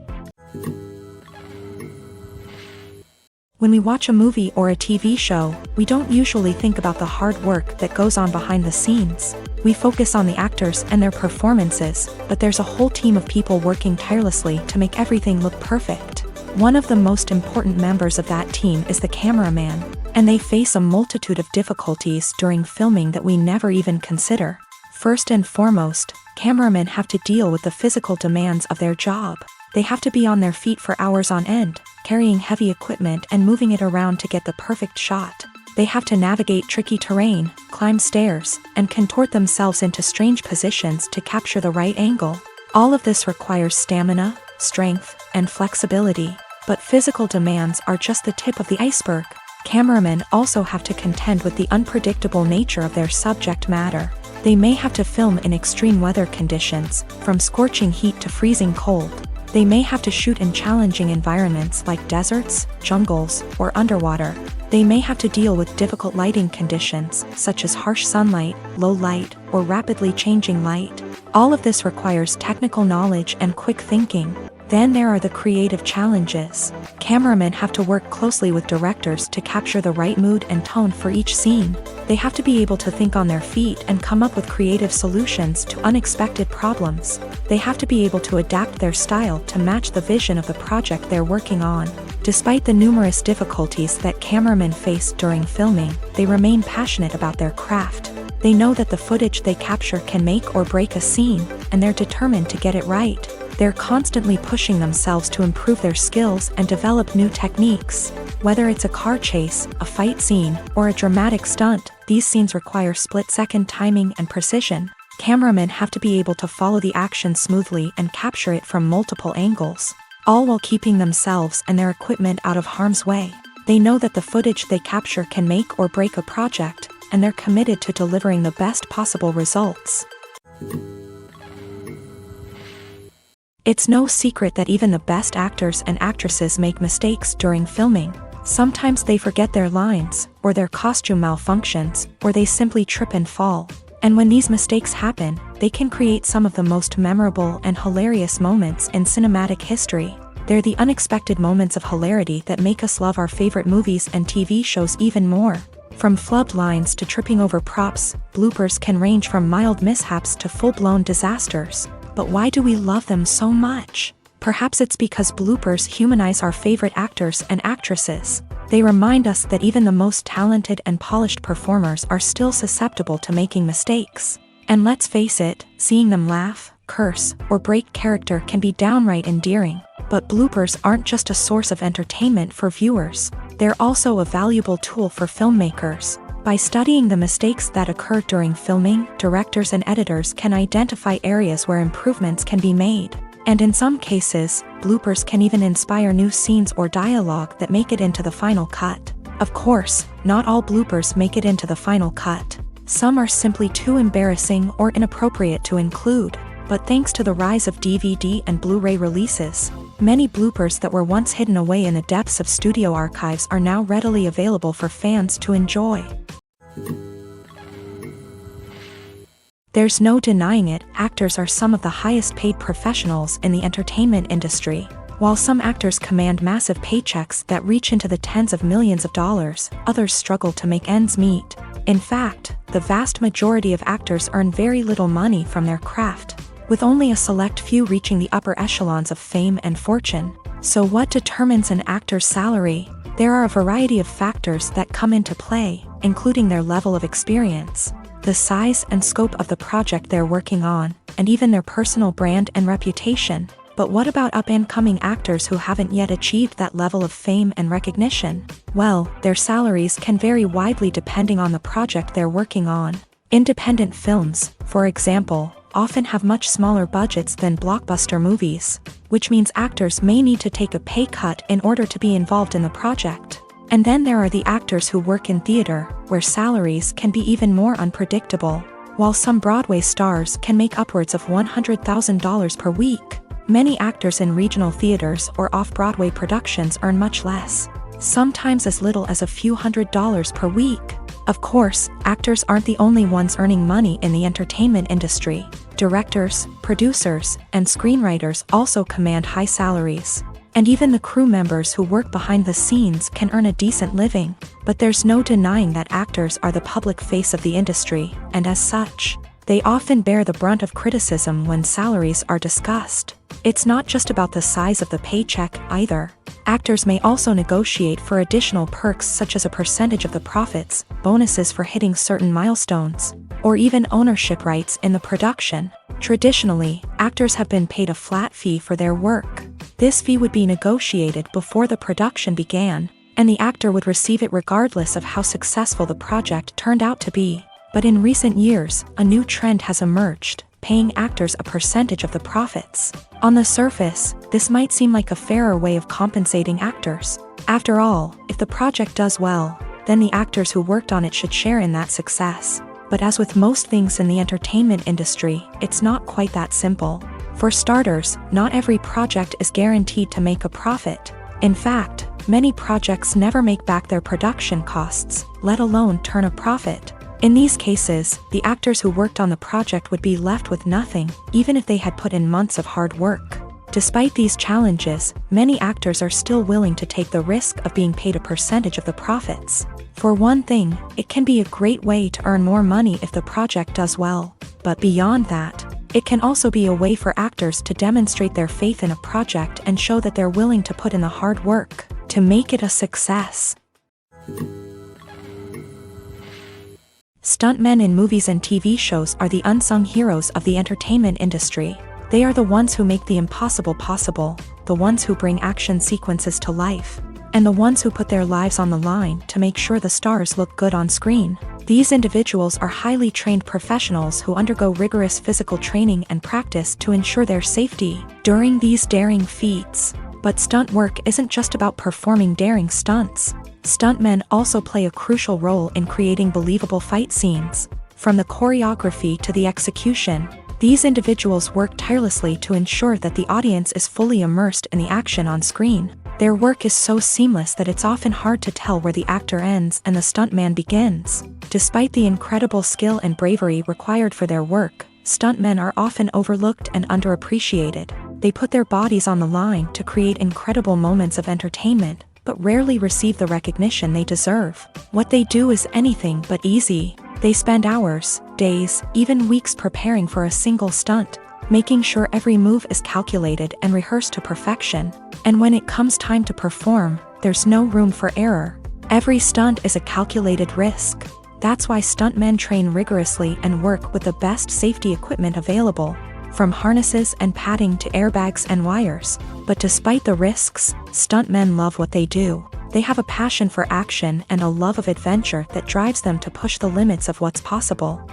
Speaker 2: When we watch a movie or a TV show, we don't usually think about the hard work that goes on behind the scenes. We focus on the actors and their performances, but there's a whole team of people working tirelessly to make everything look perfect. One of the most important members of that team is the cameraman, and they face a multitude of difficulties during filming that we never even consider. First and foremost, cameramen have to deal with the physical demands of their job. They have to be on their feet for hours on end, carrying heavy equipment and moving it around to get the perfect shot. They have to navigate tricky terrain, climb stairs, and contort themselves into strange positions to capture the right angle. All of this requires stamina, strength, and flexibility. But physical demands are just the tip of the iceberg. Cameramen also have to contend with the unpredictable nature of their subject matter. They may have to film in extreme weather conditions, from scorching heat to freezing cold. They may have to shoot in challenging environments like deserts, jungles, or underwater. They may have to deal with difficult lighting conditions, such as harsh sunlight, low light, or rapidly changing light. All of this requires technical knowledge and quick thinking. Then there are the creative challenges. Cameramen have to work closely with directors to capture the right mood and tone for each scene. They have to be able to think on their feet and come up with creative solutions to unexpected problems. They have to be able to adapt their style to match the vision of the project they're working on. Despite the numerous difficulties that cameramen face during filming, they remain passionate about their craft. They know that the footage they capture can make or break a scene, and they're determined to get it right. They're constantly pushing themselves to improve their skills and develop new techniques. Whether it's a car chase, a fight scene, or a dramatic stunt, these scenes require split-second timing and precision. Cameramen have to be able to follow the action smoothly and capture it from multiple angles, all while keeping themselves and their equipment out of harm's way. They know that the footage they capture can make or break a project, and they're committed to delivering the best possible results. It's no secret that even the best actors and actresses make mistakes during filming. Sometimes they forget their lines, or their costume malfunctions, or they simply trip and fall. And when these mistakes happen, they can create some of the most memorable and hilarious moments in cinematic history. They're the unexpected moments of hilarity that make us love our favorite movies and TV shows even more. From flubbed lines to tripping over props, bloopers can range from mild mishaps to full-blown disasters. But why do we love them so much? Perhaps it's because bloopers humanize our favorite actors and actresses. They remind us that even the most talented and polished performers are still susceptible to making mistakes. And let's face it, seeing them laugh, curse, or break character can be downright endearing. But bloopers aren't just a source of entertainment for viewers. They're also a valuable tool for filmmakers. By studying the mistakes that occur during filming, directors and editors can identify areas where improvements can be made. And in some cases, bloopers can even inspire new scenes or dialogue that make it into the final cut. Of course, not all bloopers make it into the final cut. Some are simply too embarrassing or inappropriate to include. But thanks to the rise of DVD and Blu-ray releases, many bloopers that were once hidden away in the depths of studio archives are now readily available for fans to enjoy. There's no denying it, actors are some of the highest paid professionals in the entertainment industry. While some actors command massive paychecks that reach into the tens of millions of dollars, others struggle to make ends meet. In fact, the vast majority of actors earn very little money from their craft, with only a select few reaching the upper echelons of fame and fortune. So what determines an actor's salary? There are a variety of factors that come into play, including their level of experience, the size and scope of the project they're working on, and even their personal brand and reputation. But what about up-and-coming actors who haven't yet achieved that level of fame and recognition? Well, their salaries can vary widely depending on the project they're working on. Independent films, for example, often have much smaller budgets than blockbuster movies, which means actors may need to take a pay cut in order to be involved in the project. And then there are the actors who work in theater, where salaries can be even more unpredictable. While some Broadway stars can make upwards of $100,000 per week, many actors in regional theaters or off-Broadway productions earn much less, sometimes as little as a few $100s per week. Of course, actors aren't the only ones earning money in the entertainment industry. Directors, producers, and screenwriters also command high salaries. And even the crew members who work behind the scenes can earn a decent living. But there's no denying that actors are the public face of the industry, and as such, they often bear the brunt of criticism when salaries are discussed. It's not just about the size of the paycheck, either. Actors may also negotiate for additional perks such as a percentage of the profits, bonuses for hitting certain milestones, or even ownership rights in the production. Traditionally, actors have been paid a flat fee for their work. This fee would be negotiated before the production began, and the actor would receive it regardless of how successful the project turned out to be. But in recent years, a new trend has emerged, paying actors a percentage of the profits. On the surface, this might seem like a fairer way of compensating actors. After all, if the project does well, then the actors who worked on it should share in that success. But as with most things in the entertainment industry, it's not quite that simple. For starters, not every project is guaranteed to make a profit. In fact, many projects never make back their production costs, let alone turn a profit. In these cases, the actors who worked on the project would be left with nothing, even if they had put in months of hard work. Despite these challenges, many actors are still willing to take the risk of being paid a percentage of the profits. For one thing, it can be a great way to earn more money if the project does well. But beyond that, it can also be a way for actors to demonstrate their faith in a project and show that they're willing to put in the hard work to make it a success. Stuntmen in movies and TV shows are the unsung heroes of the entertainment industry. They are the ones who make the impossible possible, the ones who bring action sequences to life, and the ones who put their lives on the line to make sure the stars look good on screen. These individuals are highly trained professionals who undergo rigorous physical training and practice to ensure their safety during these daring feats. But stunt work isn't just about performing daring stunts. Stuntmen also play a crucial role in creating believable fight scenes. From the choreography to the execution, these individuals work tirelessly to ensure that the audience is fully immersed in the action on screen. Their work is so seamless that it's often hard to tell where the actor ends and the stuntman begins. Despite the incredible skill and bravery required for their work, stuntmen are often overlooked and underappreciated. They put their bodies on the line to create incredible moments of entertainment, but rarely receive the recognition they deserve. What they do is anything but easy. They spend hours, days, even weeks preparing for a single stunt, making sure every move is calculated and rehearsed to perfection. And when it comes time to perform, there's no room for error. Every stunt is a calculated risk. That's why stuntmen train rigorously and work with the best safety equipment available, from harnesses and padding to airbags and wires. But despite the risks, stuntmen love what they do. They have a passion for action and a love of adventure that drives them to push the limits of what's possible.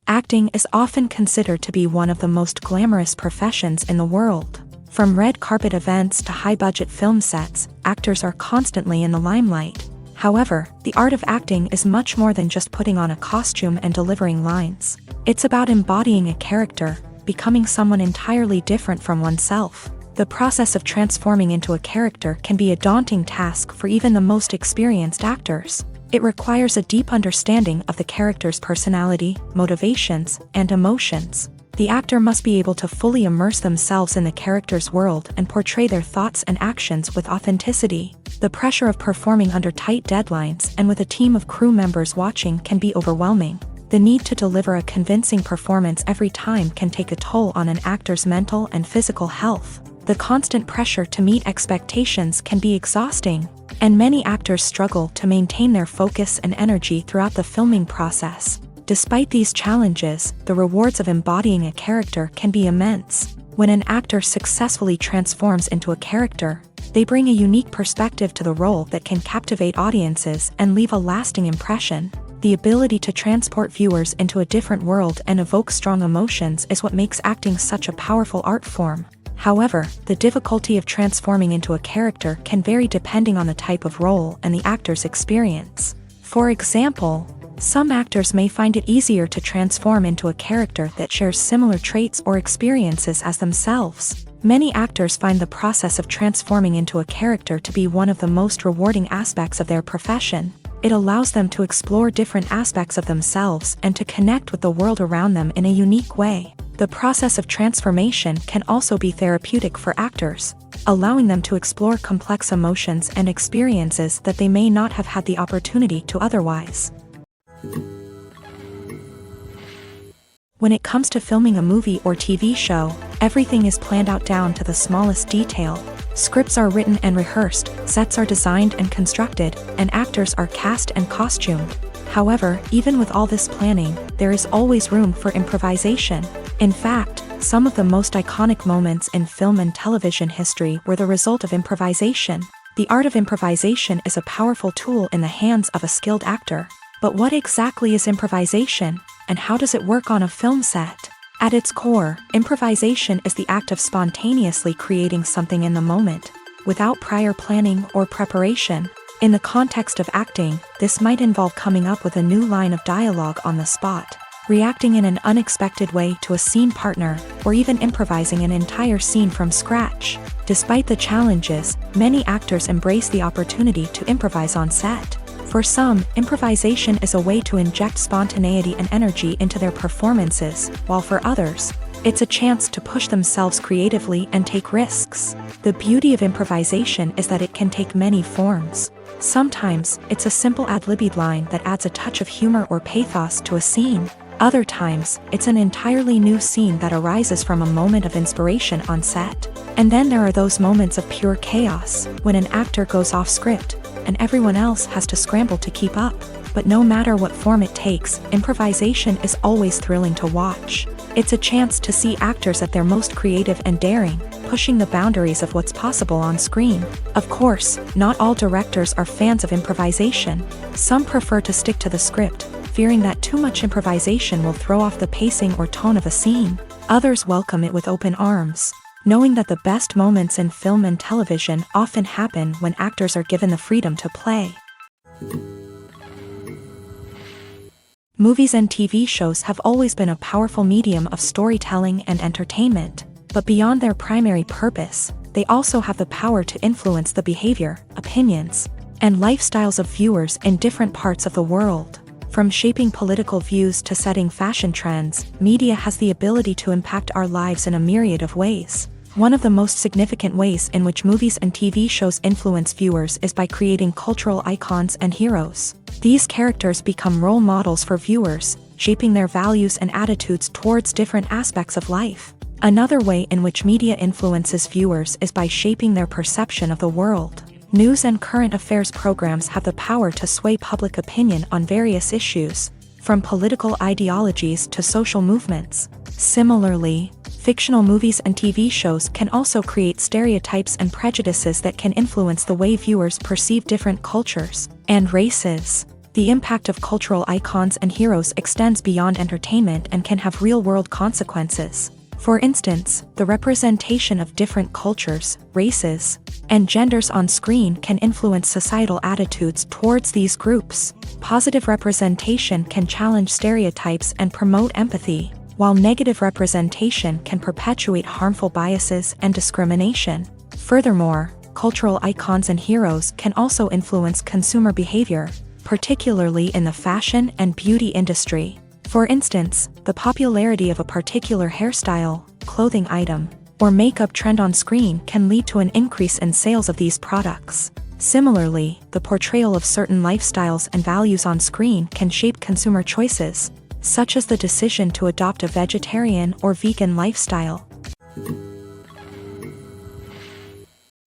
Speaker 2: Acting is often considered to be one of the most glamorous professions in the world. From red carpet events to high-budget film sets, actors are constantly in the limelight. However, the art of acting is much more than just putting on a costume and delivering lines. It's about embodying a character, becoming someone entirely different from oneself. The process of transforming into a character can be a daunting task for even the most experienced actors. It requires a deep understanding of the character's personality, motivations, and emotions. The actor must be able to fully immerse themselves in the character's world and portray their thoughts and actions with authenticity. The pressure of performing under tight deadlines and with a team of crew members watching can be overwhelming. The need to deliver a convincing performance every time can take a toll on an actor's mental and physical health. The constant pressure to meet expectations can be exhausting, and many actors struggle to maintain their focus and energy throughout the filming process. Despite these challenges, the rewards of embodying a character can be immense. When an actor successfully transforms into a character, they bring a unique perspective to the role that can captivate audiences and leave a lasting impression. The ability to transport viewers into a different world and evoke strong emotions is what makes acting such a powerful art form. However, the difficulty of transforming into a character can vary depending on the type of role and the actor's experience. For example, some actors may find it easier to transform into a character that shares similar traits or experiences as themselves. Many actors find the process of transforming into a character to be one of the most rewarding aspects of their profession. It allows them to explore different aspects of themselves and to connect with the world around them in a unique way. The process of transformation can also be therapeutic for actors, allowing them to explore complex emotions and experiences that they may not have had the opportunity to otherwise. When it comes to filming a movie or TV show, everything is planned out down to the smallest detail. Scripts are written and rehearsed, sets are designed and constructed, and actors are cast and costumed. However, even with all this planning, there is always room for improvisation. In fact, some of the most iconic moments in film and television history were the result of improvisation. The art of improvisation is a powerful tool in the hands of a skilled actor. But what exactly is improvisation, and how does it work on a film set? At its core, improvisation is the act of spontaneously creating something in the moment, without prior planning or preparation. In the context of acting, this might involve coming up with a new line of dialogue on the spot, reacting in an unexpected way to a scene partner, or even improvising an entire scene from scratch. Despite the challenges, many actors embrace the opportunity to improvise on set. For some, improvisation is a way to inject spontaneity and energy into their performances, while for others, it's a chance to push themselves creatively and take risks. The beauty of improvisation is that it can take many forms. Sometimes, it's a simple ad-libbed line that adds a touch of humor or pathos to a scene. Other times, it's an entirely new scene that arises from a moment of inspiration on set. And then there are those moments of pure chaos, when an actor goes off script, and everyone else has to scramble to keep up. But no matter what form it takes, improvisation is always thrilling to watch. It's a chance to see actors at their most creative and daring, pushing the boundaries of what's possible on screen. Of course, not all directors are fans of improvisation. Some prefer to stick to the script, fearing that too much improvisation will throw off the pacing or tone of a scene. Others welcome it with open arms, knowing that the best moments in film and television often happen when actors are given the freedom to play. Movies and TV shows have always been a powerful medium of storytelling and entertainment. But beyond their primary purpose, they also have the power to influence the behavior, opinions, and lifestyles of viewers in different parts of the world. From shaping political views to setting fashion trends, media has the ability to impact our lives in a myriad of ways. One of the most significant ways in which movies and TV shows influence viewers is by creating cultural icons and heroes. These characters become role models for viewers, shaping their values and attitudes towards different aspects of life. Another way in which media influences viewers is by shaping their perception of the world. News and current affairs programs have the power to sway public opinion on various issues, from political ideologies to social movements. Similarly, fictional movies and TV shows can also create stereotypes and prejudices that can influence the way viewers perceive different cultures and races. The impact of cultural icons and heroes extends beyond entertainment and can have real-world consequences. For instance, the representation of different cultures, races, and genders on screen can influence societal attitudes towards these groups. Positive representation can challenge stereotypes and promote empathy, while negative representation can perpetuate harmful biases and discrimination. Furthermore, cultural icons and heroes can also influence consumer behavior, particularly in the fashion and beauty industry. For instance, the popularity of a particular hairstyle, clothing item, or makeup trend on screen can lead to an increase in sales of these products. Similarly, the portrayal of certain lifestyles and values on screen can shape consumer choices, such as the decision to adopt a vegetarian or vegan lifestyle.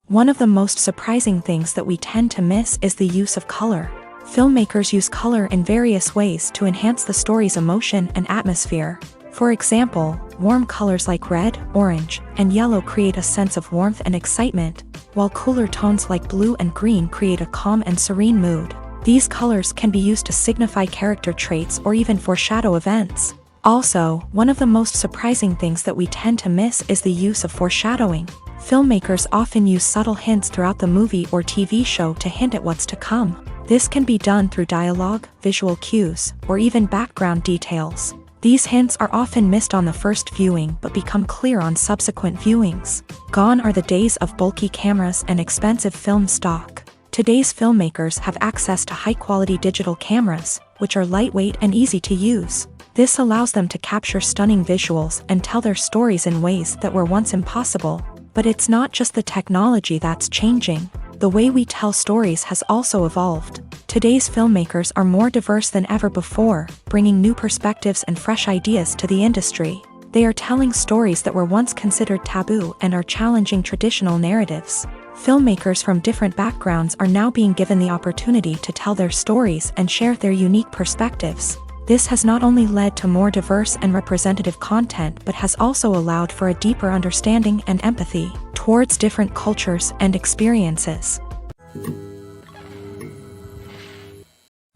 Speaker 2: One of the most surprising things that we tend to miss is the use of color. Filmmakers use color in various ways to enhance the story's emotion and atmosphere. For example, warm colors like red, orange, and yellow create a sense of warmth and excitement, while cooler tones like blue and green create a calm and serene mood. These colors can be used to signify character traits or even foreshadow events. Also, one of the most surprising things that we tend to miss is the use of foreshadowing. Filmmakers often use subtle hints throughout the movie or TV show to hint at what's to come. This can be done through dialogue, visual cues, or even background details. These hints are often missed on the first viewing but become clear on subsequent viewings. Gone are the days of bulky cameras and expensive film stock. Today's filmmakers have access to high-quality digital cameras, which are lightweight and easy to use. This allows them to capture stunning visuals and tell their stories in ways that were once impossible. But it's not just the technology that's changing. The way we tell stories has also evolved. Today's filmmakers are more diverse than ever before, bringing new perspectives and fresh ideas to the industry. They are telling stories that were once considered taboo and are challenging traditional narratives. Filmmakers from different backgrounds are now being given the opportunity to tell their stories and share their unique perspectives. This has not only led to more diverse and representative content but has also allowed for a deeper understanding and empathy towards different cultures and experiences.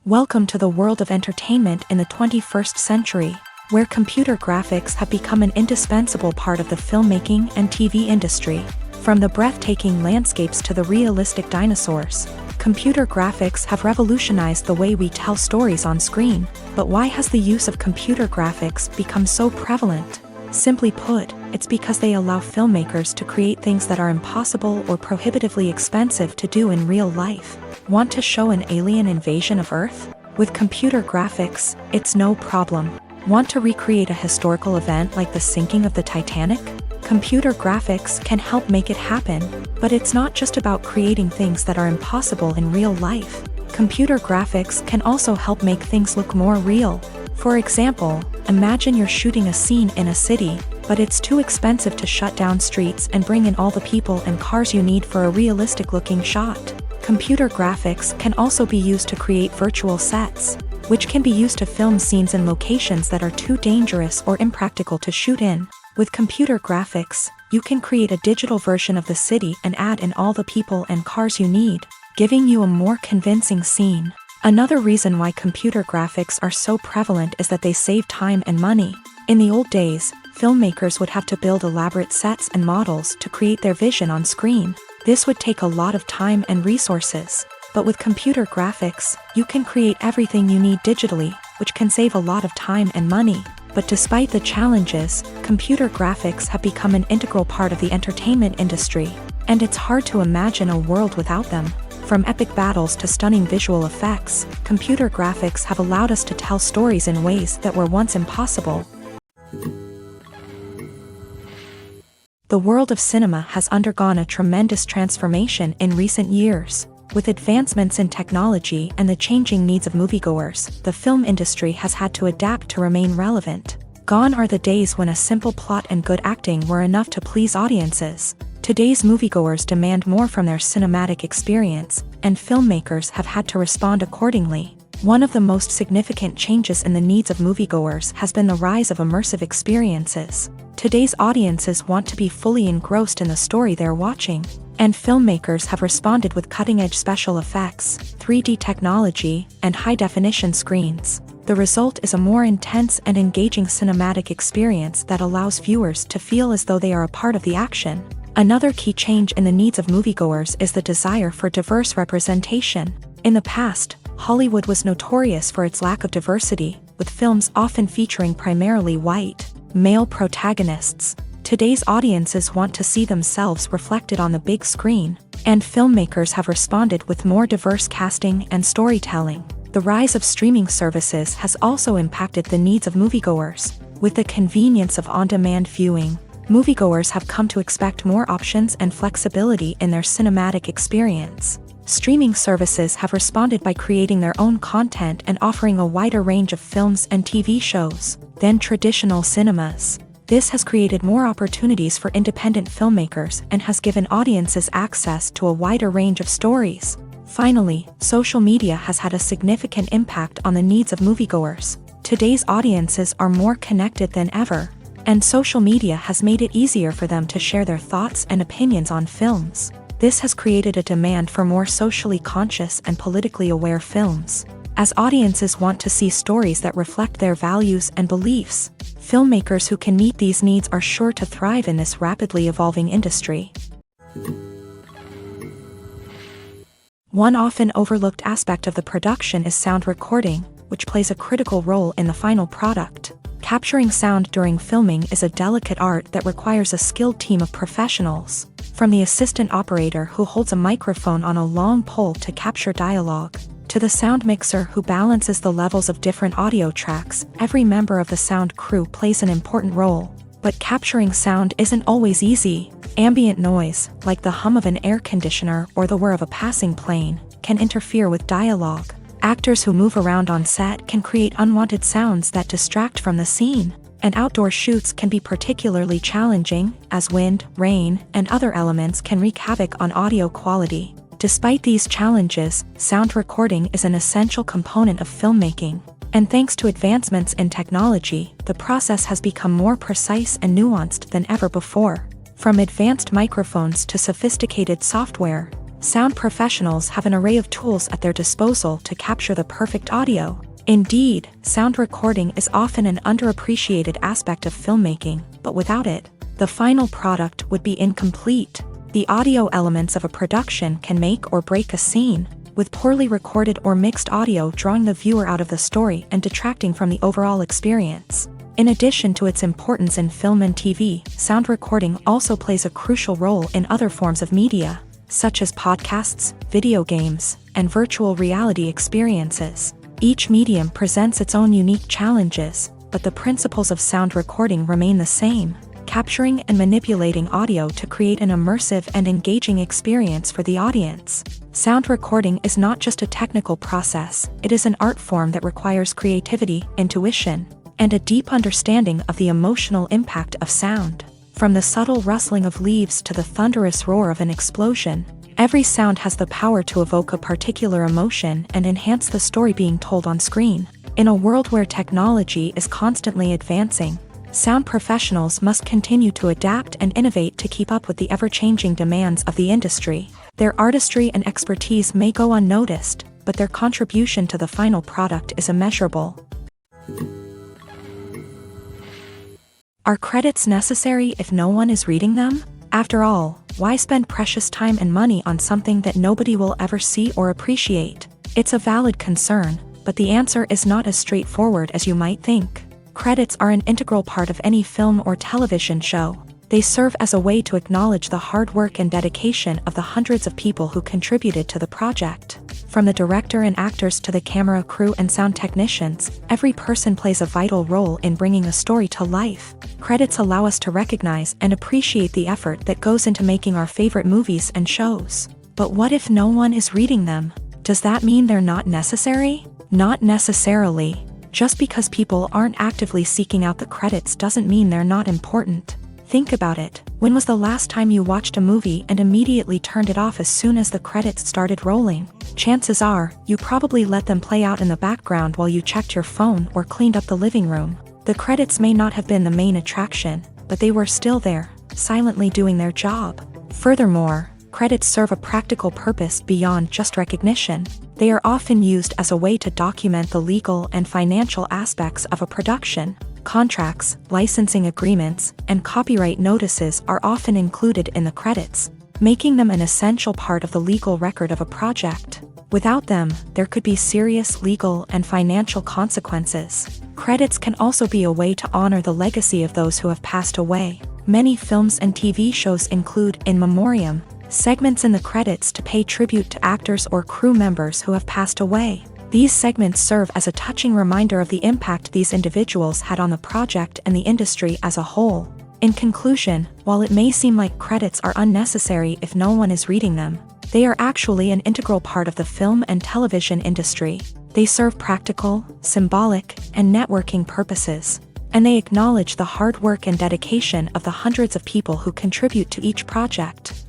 Speaker 2: Welcome to the world of entertainment in the 21st century, where computer graphics have become an indispensable part of the filmmaking and TV industry. From the breathtaking landscapes to the realistic dinosaurs, computer graphics have revolutionized the way we tell stories on screen. But why has the use of computer graphics become so prevalent? Simply put, it's because they allow filmmakers to create things that are impossible or prohibitively expensive to do in real life. Want to show an alien invasion of Earth? With computer graphics, it's no problem. Want to recreate a historical event like the sinking of the Titanic? Computer graphics can help make it happen, but it's not just about creating things that are impossible in real life. Computer graphics can also help make things look more real. For example, imagine you're shooting a scene in a city, but it's too expensive to shut down streets and bring in all the people and cars you need for a realistic-looking shot. Computer graphics can also be used to create virtual sets, which can be used to film scenes in locations that are too dangerous or impractical to shoot in. With computer graphics, you can create a digital version of the city and add in all the people and cars you need, giving you a more convincing scene. Another reason why computer graphics are so prevalent is that they save time and money. In the old days, filmmakers would have to build elaborate sets and models to create their vision on screen. This would take a lot of time and resources. But with computer graphics, you can create everything you need digitally, which can save a lot of time and money. But despite the challenges, computer graphics have become an integral part of the entertainment industry, and it's hard to imagine a world without them. From epic battles to stunning visual effects, computer graphics have allowed us to tell stories in ways that were once impossible. The world of cinema has undergone a tremendous transformation in recent years. With advancements in technology and the changing needs of moviegoers, the film industry has had to adapt to remain relevant. Gone are the days when a simple plot and good acting were enough to please audiences. Today's moviegoers demand more from their cinematic experience, and filmmakers have had to respond accordingly. One of the most significant changes in the needs of moviegoers has been the rise of immersive experiences. Today's audiences want to be fully engrossed in the story they're watching, and filmmakers have responded with cutting-edge special effects, 3D technology, and high-definition screens. The result is a more intense and engaging cinematic experience that allows viewers to feel as though they are a part of the action. Another key change in the needs of moviegoers is the desire for diverse representation. In the past, Hollywood was notorious for its lack of diversity, with films often featuring primarily white, male protagonists. Today's audiences want to see themselves reflected on the big screen, and filmmakers have responded with more diverse casting and storytelling. The rise of streaming services has also impacted the needs of moviegoers. With the convenience of on-demand viewing, moviegoers have come to expect more options and flexibility in their cinematic experience. Streaming services have responded by creating their own content and offering a wider range of films and TV shows than traditional cinemas. This has created more opportunities for independent filmmakers and has given audiences access to a wider range of stories. Finally, social media has had a significant impact on the needs of moviegoers. Today's audiences are more connected than ever, and social media has made it easier for them to share their thoughts and opinions on films. This has created a demand for more socially conscious and politically aware films. As audiences want to see stories that reflect their values and beliefs, filmmakers who can meet these needs are sure to thrive in this rapidly evolving industry. One often overlooked aspect of the production is sound recording, which plays a critical role in the final product. Capturing sound during filming is a delicate art that requires a skilled team of professionals. From the assistant operator who holds a microphone on a long pole to capture dialogue, to the sound mixer who balances the levels of different audio tracks, every member of the sound crew plays an important role. But capturing sound isn't always easy. Ambient noise, like the hum of an air conditioner or the whir of a passing plane, can interfere with dialogue. Actors who move around on set can create unwanted sounds that distract from the scene, and outdoor shoots can be particularly challenging, as wind, rain, and other elements can wreak havoc on audio quality. Despite these challenges, sound recording is an essential component of filmmaking, and thanks to advancements in technology, the process has become more precise and nuanced than ever before. From advanced microphones to sophisticated software, sound professionals have an array of tools at their disposal to capture the perfect audio. Indeed, sound recording is often an underappreciated aspect of filmmaking, but without it, the final product would be incomplete. The audio elements of a production can make or break a scene, with poorly recorded or mixed audio drawing the viewer out of the story and detracting from the overall experience. In addition to its importance in film and TV, sound recording also plays a crucial role in other forms of media, such as podcasts, video games, and virtual reality experiences. Each medium presents its own unique challenges, but the principles of sound recording remain the same: capturing and manipulating audio to create an immersive and engaging experience for the audience. Sound recording is not just a technical process, it is an art form that requires creativity, intuition, and a deep understanding of the emotional impact of sound. From the subtle rustling of leaves to the thunderous roar of an explosion, every sound has the power to evoke a particular emotion and enhance the story being told on screen. In a world where technology is constantly advancing, sound professionals must continue to adapt and innovate to keep up with the ever-changing demands of the industry. Their artistry and expertise may go unnoticed, but their contribution to the final product is immeasurable. Are credits necessary if no one is reading them? After all, why spend precious time and money on something that nobody will ever see or appreciate? It's a valid concern, but the answer is not as straightforward as you might think. Credits are an integral part of any film or television show. They serve as a way to acknowledge the hard work and dedication of the hundreds of people who contributed to the project. From the director and actors to the camera crew and sound technicians, every person plays a vital role in bringing a story to life. Credits allow us to recognize and appreciate the effort that goes into making our favorite movies and shows. But what if no one is reading them? Does that mean they're not necessary? Not necessarily. Just because people aren't actively seeking out the credits doesn't mean they're not important. Think about it. When was the last time you watched a movie and immediately turned it off as soon as the credits started rolling? Chances are, you probably let them play out in the background while you checked your phone or cleaned up the living room. The credits may not have been the main attraction, but they were still there, silently doing their job. Furthermore, credits serve a practical purpose beyond just recognition. They are often used as a way to document the legal and financial aspects of a production. Contracts, licensing agreements, and copyright notices are often included in the credits, making them an essential part of the legal record of a project. Without them, there could be serious legal and financial consequences. Credits can also be a way to honor the legacy of those who have passed away. Many films and TV shows include in memoriam segments in the credits to pay tribute to actors or crew members who have passed away. These segments serve as a touching reminder of the impact these individuals had on the project and the industry as a whole. In conclusion, while it may seem like credits are unnecessary if no one is reading them, they are actually an integral part of the film and television industry. They serve practical, symbolic, and networking purposes, and they acknowledge the hard work and dedication of the hundreds of people who contribute to each project.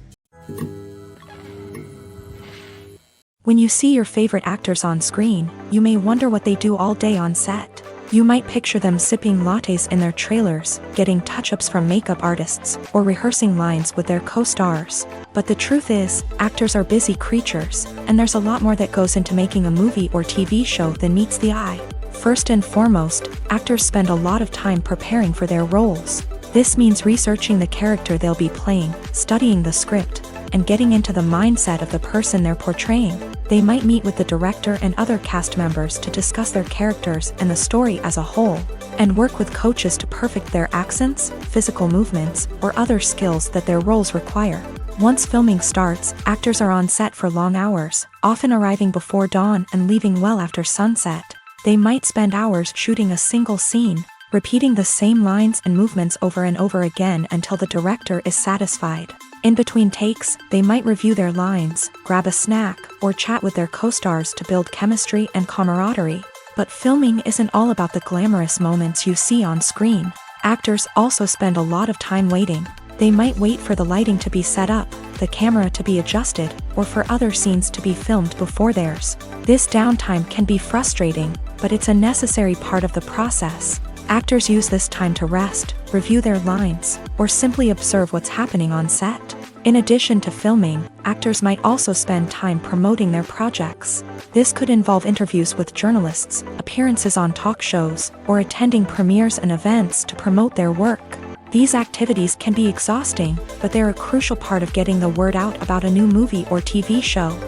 Speaker 2: When you see your favorite actors on screen, you may wonder what they do all day on set. You might picture them sipping lattes in their trailers, getting touch-ups from makeup artists, or rehearsing lines with their co-stars. But the truth is, actors are busy creatures, and there's a lot more that goes into making a movie or TV show than meets the eye. First and foremost, actors spend a lot of time preparing for their roles. This means researching the character they'll be playing, studying the script, and getting into the mindset of the person they're portraying. They might meet with the director and other cast members to discuss their characters and the story as a whole, and work with coaches to perfect their accents, physical movements, or other skills that their roles require. Once filming starts, actors are on set for long hours, often arriving before dawn and leaving well after sunset. They might spend hours shooting a single scene, repeating the same lines and movements over and over again until the director is satisfied. In between takes, they might review their lines, grab a snack, or chat with their co-stars to build chemistry and camaraderie. But filming isn't all about the glamorous moments you see on screen. Actors also spend a lot of time waiting. They might wait for the lighting to be set up, the camera to be adjusted, or for other scenes to be filmed before theirs. This downtime can be frustrating, but it's a necessary part of the process. Actors use this time to rest, review their lines, or simply observe what's happening on set. In addition to filming, actors might also spend time promoting their projects. This could involve interviews with journalists, appearances on talk shows, or attending premieres and events to promote their work. These activities can be exhausting, but they're a crucial part of getting the word out about a new movie or TV show.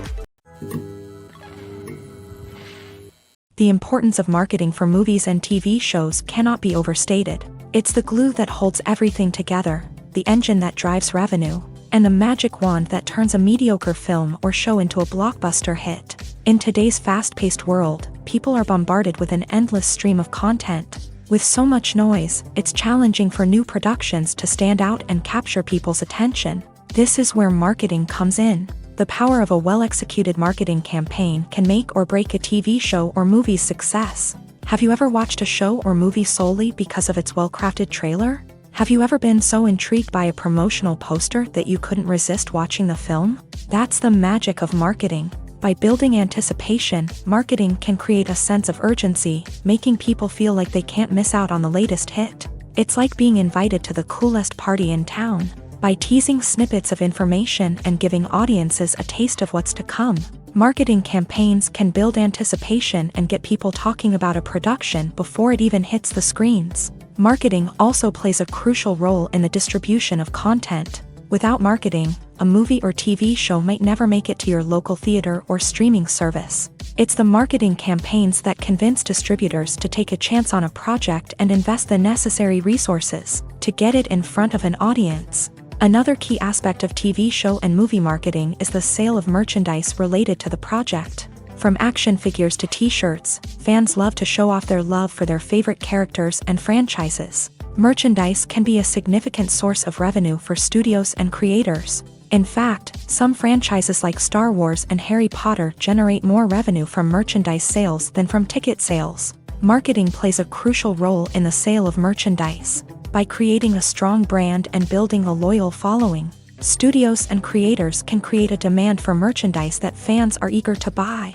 Speaker 2: The importance of marketing for movies and TV shows cannot be overstated. It's the glue that holds everything together, the engine that drives revenue, and the magic wand that turns a mediocre film or show into a blockbuster hit. In today's fast-paced world, people are bombarded with an endless stream of content. With so much noise, it's challenging for new productions to stand out and capture people's attention. This is where marketing comes in. The power of a well-executed marketing campaign can make or break a TV show or movie's success. Have you ever watched a show or movie solely because of its well-crafted trailer? Have you ever been so intrigued by a promotional poster that you couldn't resist watching the film? That's the magic of marketing. By building anticipation, marketing can create a sense of urgency, making people feel like they can't miss out on the latest hit. It's like being invited to the coolest party in town. By teasing snippets of information and giving audiences a taste of what's to come, marketing campaigns can build anticipation and get people talking about a production before it even hits the screens. Marketing also plays a crucial role in the distribution of content. Without marketing, a movie or TV show might never make it to your local theater or streaming service. It's the marketing campaigns that convince distributors to take a chance on a project and invest the necessary resources to get it in front of an audience. Another key aspect of TV show and movie marketing is the sale of merchandise related to the project. From action figures to t-shirts, fans love to show off their love for their favorite characters and franchises. Merchandise can be a significant source of revenue for studios and creators. In fact, some franchises like Star Wars and Harry Potter generate more revenue from merchandise sales than from ticket sales. Marketing plays a crucial role in the sale of merchandise. By creating a strong brand and building a loyal following, studios and creators can create a demand for merchandise that fans are eager to buy.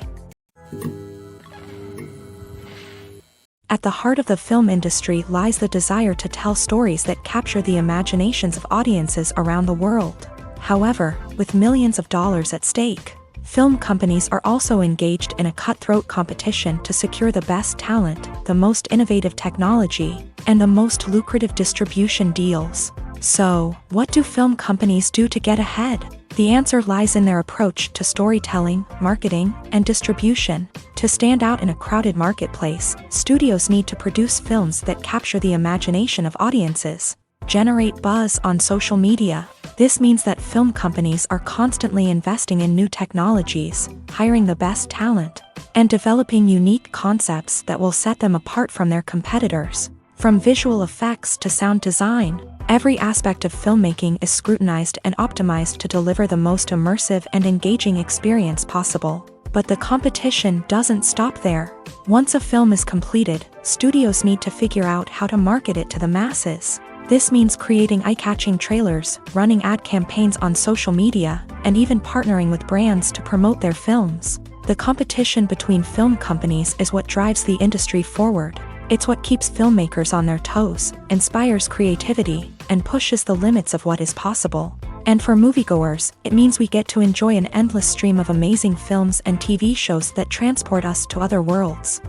Speaker 2: At the heart of the film industry lies the desire to tell stories that capture the imaginations of audiences around the world. However, with millions of dollars at stake, film companies are also engaged in a cutthroat competition to secure the best talent, the most innovative technology, and the most lucrative distribution deals. So, what do film companies do to get ahead? The answer lies in their approach to storytelling, marketing, and distribution. To stand out in a crowded marketplace, studios need to produce films that capture the imagination of audiences, generate buzz on social media. This means that film companies are constantly investing in new technologies, hiring the best talent, and developing unique concepts that will set them apart from their competitors. From visual effects to sound design, every aspect of filmmaking is scrutinized and optimized to deliver the most immersive and engaging experience possible. But the competition doesn't stop there. Once a film is completed, studios need to figure out how to market it to the masses. This means creating eye-catching trailers, running ad campaigns on social media, and even partnering with brands to promote their films. The competition between film companies is what drives the industry forward. It's what keeps filmmakers on their toes, inspires creativity, and pushes the limits of what is possible. And for moviegoers, it means we get to enjoy an endless stream of amazing films and TV shows that transport us to other worlds.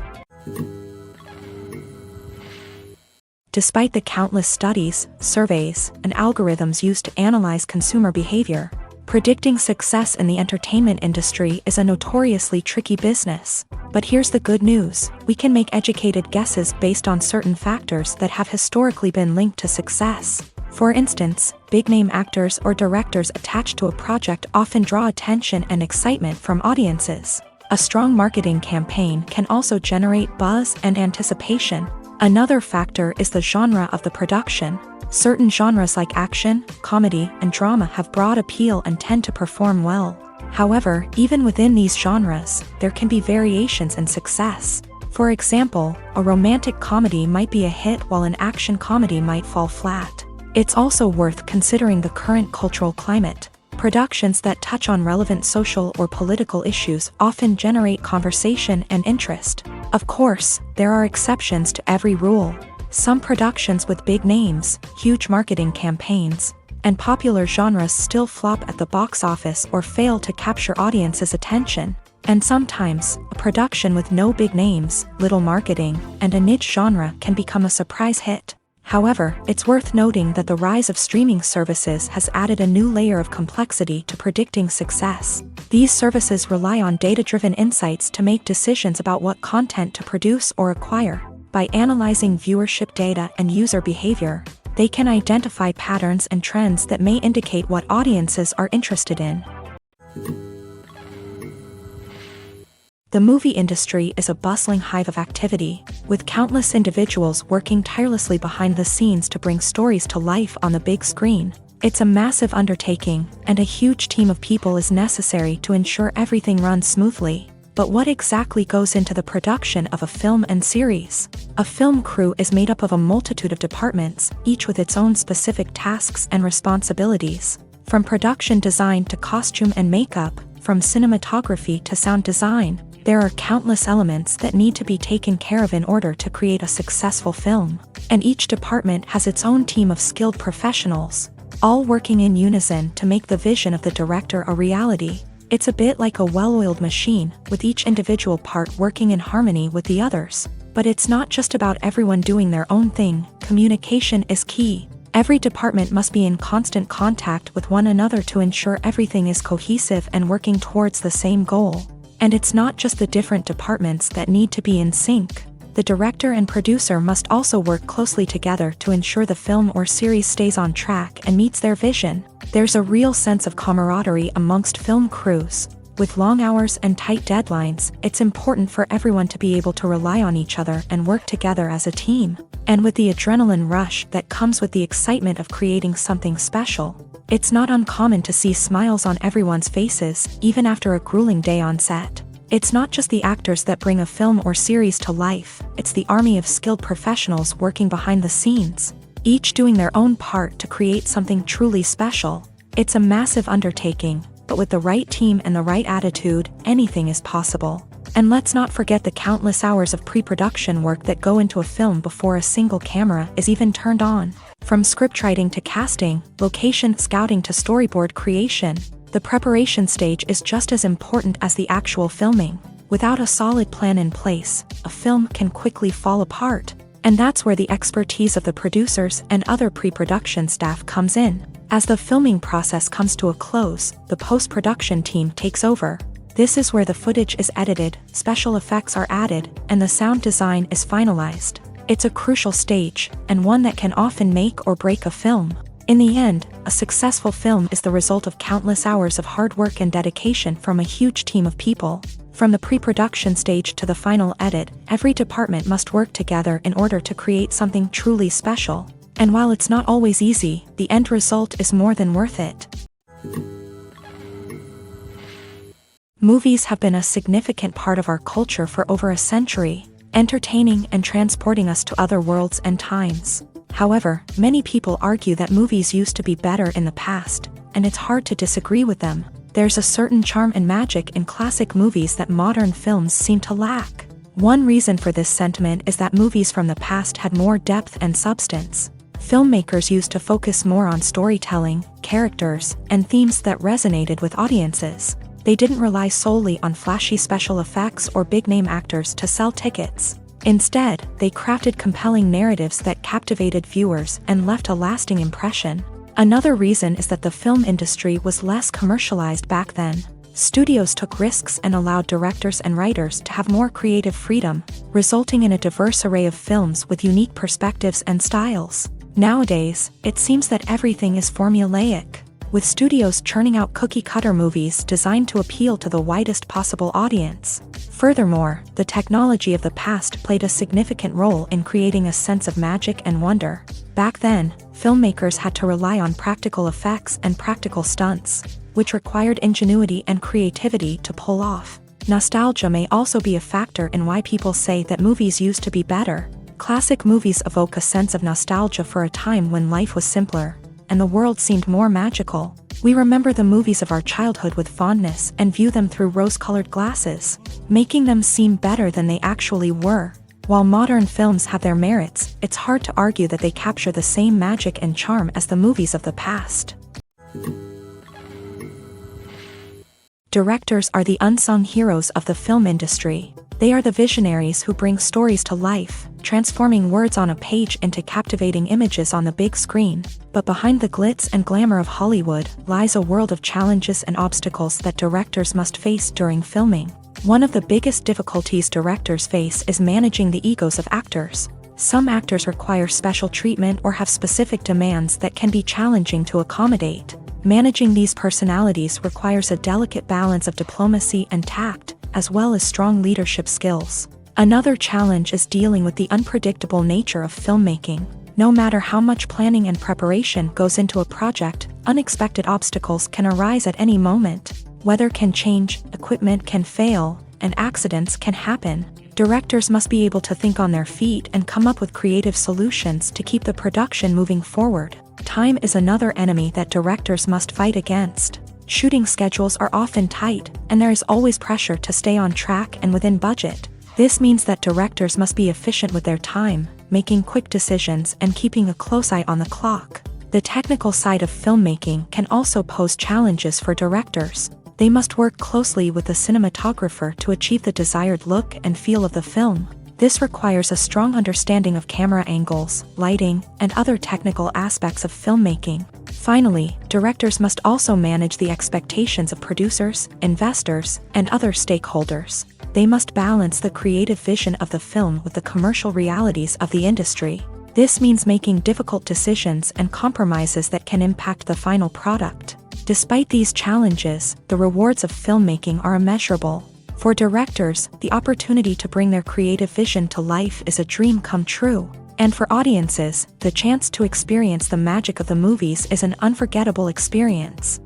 Speaker 2: Despite the countless studies, surveys, and algorithms used to analyze consumer behavior, predicting success in the entertainment industry is a notoriously tricky business. But here's the good news: we can make educated guesses based on certain factors that have historically been linked to success. For instance, big-name actors or directors attached to a project often draw attention and excitement from audiences. A strong marketing campaign can also generate buzz and anticipation. Another factor is the genre of the production. Certain genres like action, comedy, and drama have broad appeal and tend to perform well. However, even within these genres, there can be variations in success. For example, a romantic comedy might be a hit while an action comedy might fall flat. It's also worth considering the current cultural climate. Productions that touch on relevant social or political issues often generate conversation and interest. Of course, there are exceptions to every rule. Some productions with big names, huge marketing campaigns, and popular genres still flop at the box office or fail to capture audiences' attention. And sometimes, a production with no big names, little marketing, and a niche genre can become a surprise hit. However, it's worth noting that the rise of streaming services has added a new layer of complexity to predicting success. These services rely on data-driven insights to make decisions about what content to produce or acquire. By analyzing viewership data and user behavior, they can identify patterns and trends that may indicate what audiences are interested in. The movie industry is a bustling hive of activity, with countless individuals working tirelessly behind the scenes to bring stories to life on the big screen. It's a massive undertaking, and a huge team of people is necessary to ensure everything runs smoothly. But what exactly goes into the production of a film and series? A film crew is made up of a multitude of departments, each with its own specific tasks and responsibilities. From production design to costume and makeup, from cinematography to sound design, there are countless elements that need to be taken care of in order to create a successful film. And each department has its own team of skilled professionals, all working in unison to make the vision of the director a reality. It's a bit like a well-oiled machine, with each individual part working in harmony with the others. But it's not just about everyone doing their own thing. Communication is key. Every department must be in constant contact with one another to ensure everything is cohesive and working towards the same goal. And it's not just the different departments that need to be in sync. The director and producer must also work closely together to ensure the film or series stays on track and meets their vision. There's a real sense of camaraderie amongst film crews. With long hours and tight deadlines, it's important for everyone to be able to rely on each other and work together as a team. And with the adrenaline rush that comes with the excitement of creating something special, it's not uncommon to see smiles on everyone's faces, even after a grueling day on set. It's not just the actors that bring a film or series to life, it's the army of skilled professionals working behind the scenes, each doing their own part to create something truly special. It's a massive undertaking, but with the right team and the right attitude, anything is possible. And let's not forget the countless hours of pre-production work that go into a film before a single camera is even turned on. From scriptwriting to casting, location scouting to storyboard creation, the preparation stage is just as important as the actual filming. Without a solid plan in place, a film can quickly fall apart. And that's where the expertise of the producers and other pre-production staff comes in. As the filming process comes to a close, the post-production team takes over. This is where the footage is edited, special effects are added, and the sound design is finalized. It's a crucial stage, and one that can often make or break a film. In the end, a successful film is the result of countless hours of hard work and dedication from a huge team of people. From the pre-production stage to the final edit, every department must work together in order to create something truly special. And while it's not always easy, the end result is more than worth it. Movies have been a significant part of our culture for over a century, entertaining and transporting us to other worlds and times. However, many people argue that movies used to be better in the past, and it's hard to disagree with them. There's a certain charm and magic in classic movies that modern films seem to lack. One reason for this sentiment is that movies from the past had more depth and substance. Filmmakers used to focus more on storytelling, characters, and themes that resonated with audiences. They didn't rely solely on flashy special effects or big-name actors to sell tickets. Instead, they crafted compelling narratives that captivated viewers and left a lasting impression. Another reason is that the film industry was less commercialized back then. Studios took risks and allowed directors and writers to have more creative freedom, resulting in a diverse array of films with unique perspectives and styles. Nowadays, it seems that everything is formulaic, with studios churning out cookie-cutter movies designed to appeal to the widest possible audience. Furthermore, the technology of the past played a significant role in creating a sense of magic and wonder. Back then, filmmakers had to rely on practical effects and practical stunts, which required ingenuity and creativity to pull off. Nostalgia may also be a factor in why people say that movies used to be better. Classic movies evoke a sense of nostalgia for a time when life was simpler, and the world seemed more magical. We remember the movies of our childhood with fondness and view them through rose-colored glasses, making them seem better than they actually were. While modern films have their merits, it's hard to argue that they capture the same magic and charm as the movies of the past. Directors are the unsung heroes of the film industry. They are the visionaries who bring stories to life, transforming words on a page into captivating images on the big screen. But behind the glitz and glamour of Hollywood lies a world of challenges and obstacles that directors must face during filming. One of the biggest difficulties directors face is managing the egos of actors. Some actors require special treatment or have specific demands that can be challenging to accommodate. Managing these personalities requires a delicate balance of diplomacy and tact, as well as strong leadership skills. Another challenge is dealing with the unpredictable nature of filmmaking. No matter how much planning and preparation goes into a project, unexpected obstacles can arise at any moment. Weather can change, equipment can fail, and accidents can happen. Directors must be able to think on their feet and come up with creative solutions to keep the production moving forward. Time is another enemy that directors must fight against. Shooting schedules are often tight, and there is always pressure to stay on track and within budget. This means that directors must be efficient with their time, making quick decisions and keeping a close eye on the clock. The technical side of filmmaking can also pose challenges for directors. They must work closely with the cinematographer to achieve the desired look and feel of the film. This requires a strong understanding of camera angles, lighting, and other technical aspects of filmmaking. Finally, directors must also manage the expectations of producers, investors, and other stakeholders. They must balance the creative vision of the film with the commercial realities of the industry. This means making difficult decisions and compromises that can impact the final product. Despite these challenges, the rewards of filmmaking are immeasurable. For directors, the opportunity to bring their creative vision to life is a dream come true. And for audiences, the chance to experience the magic of the movies is an unforgettable experience.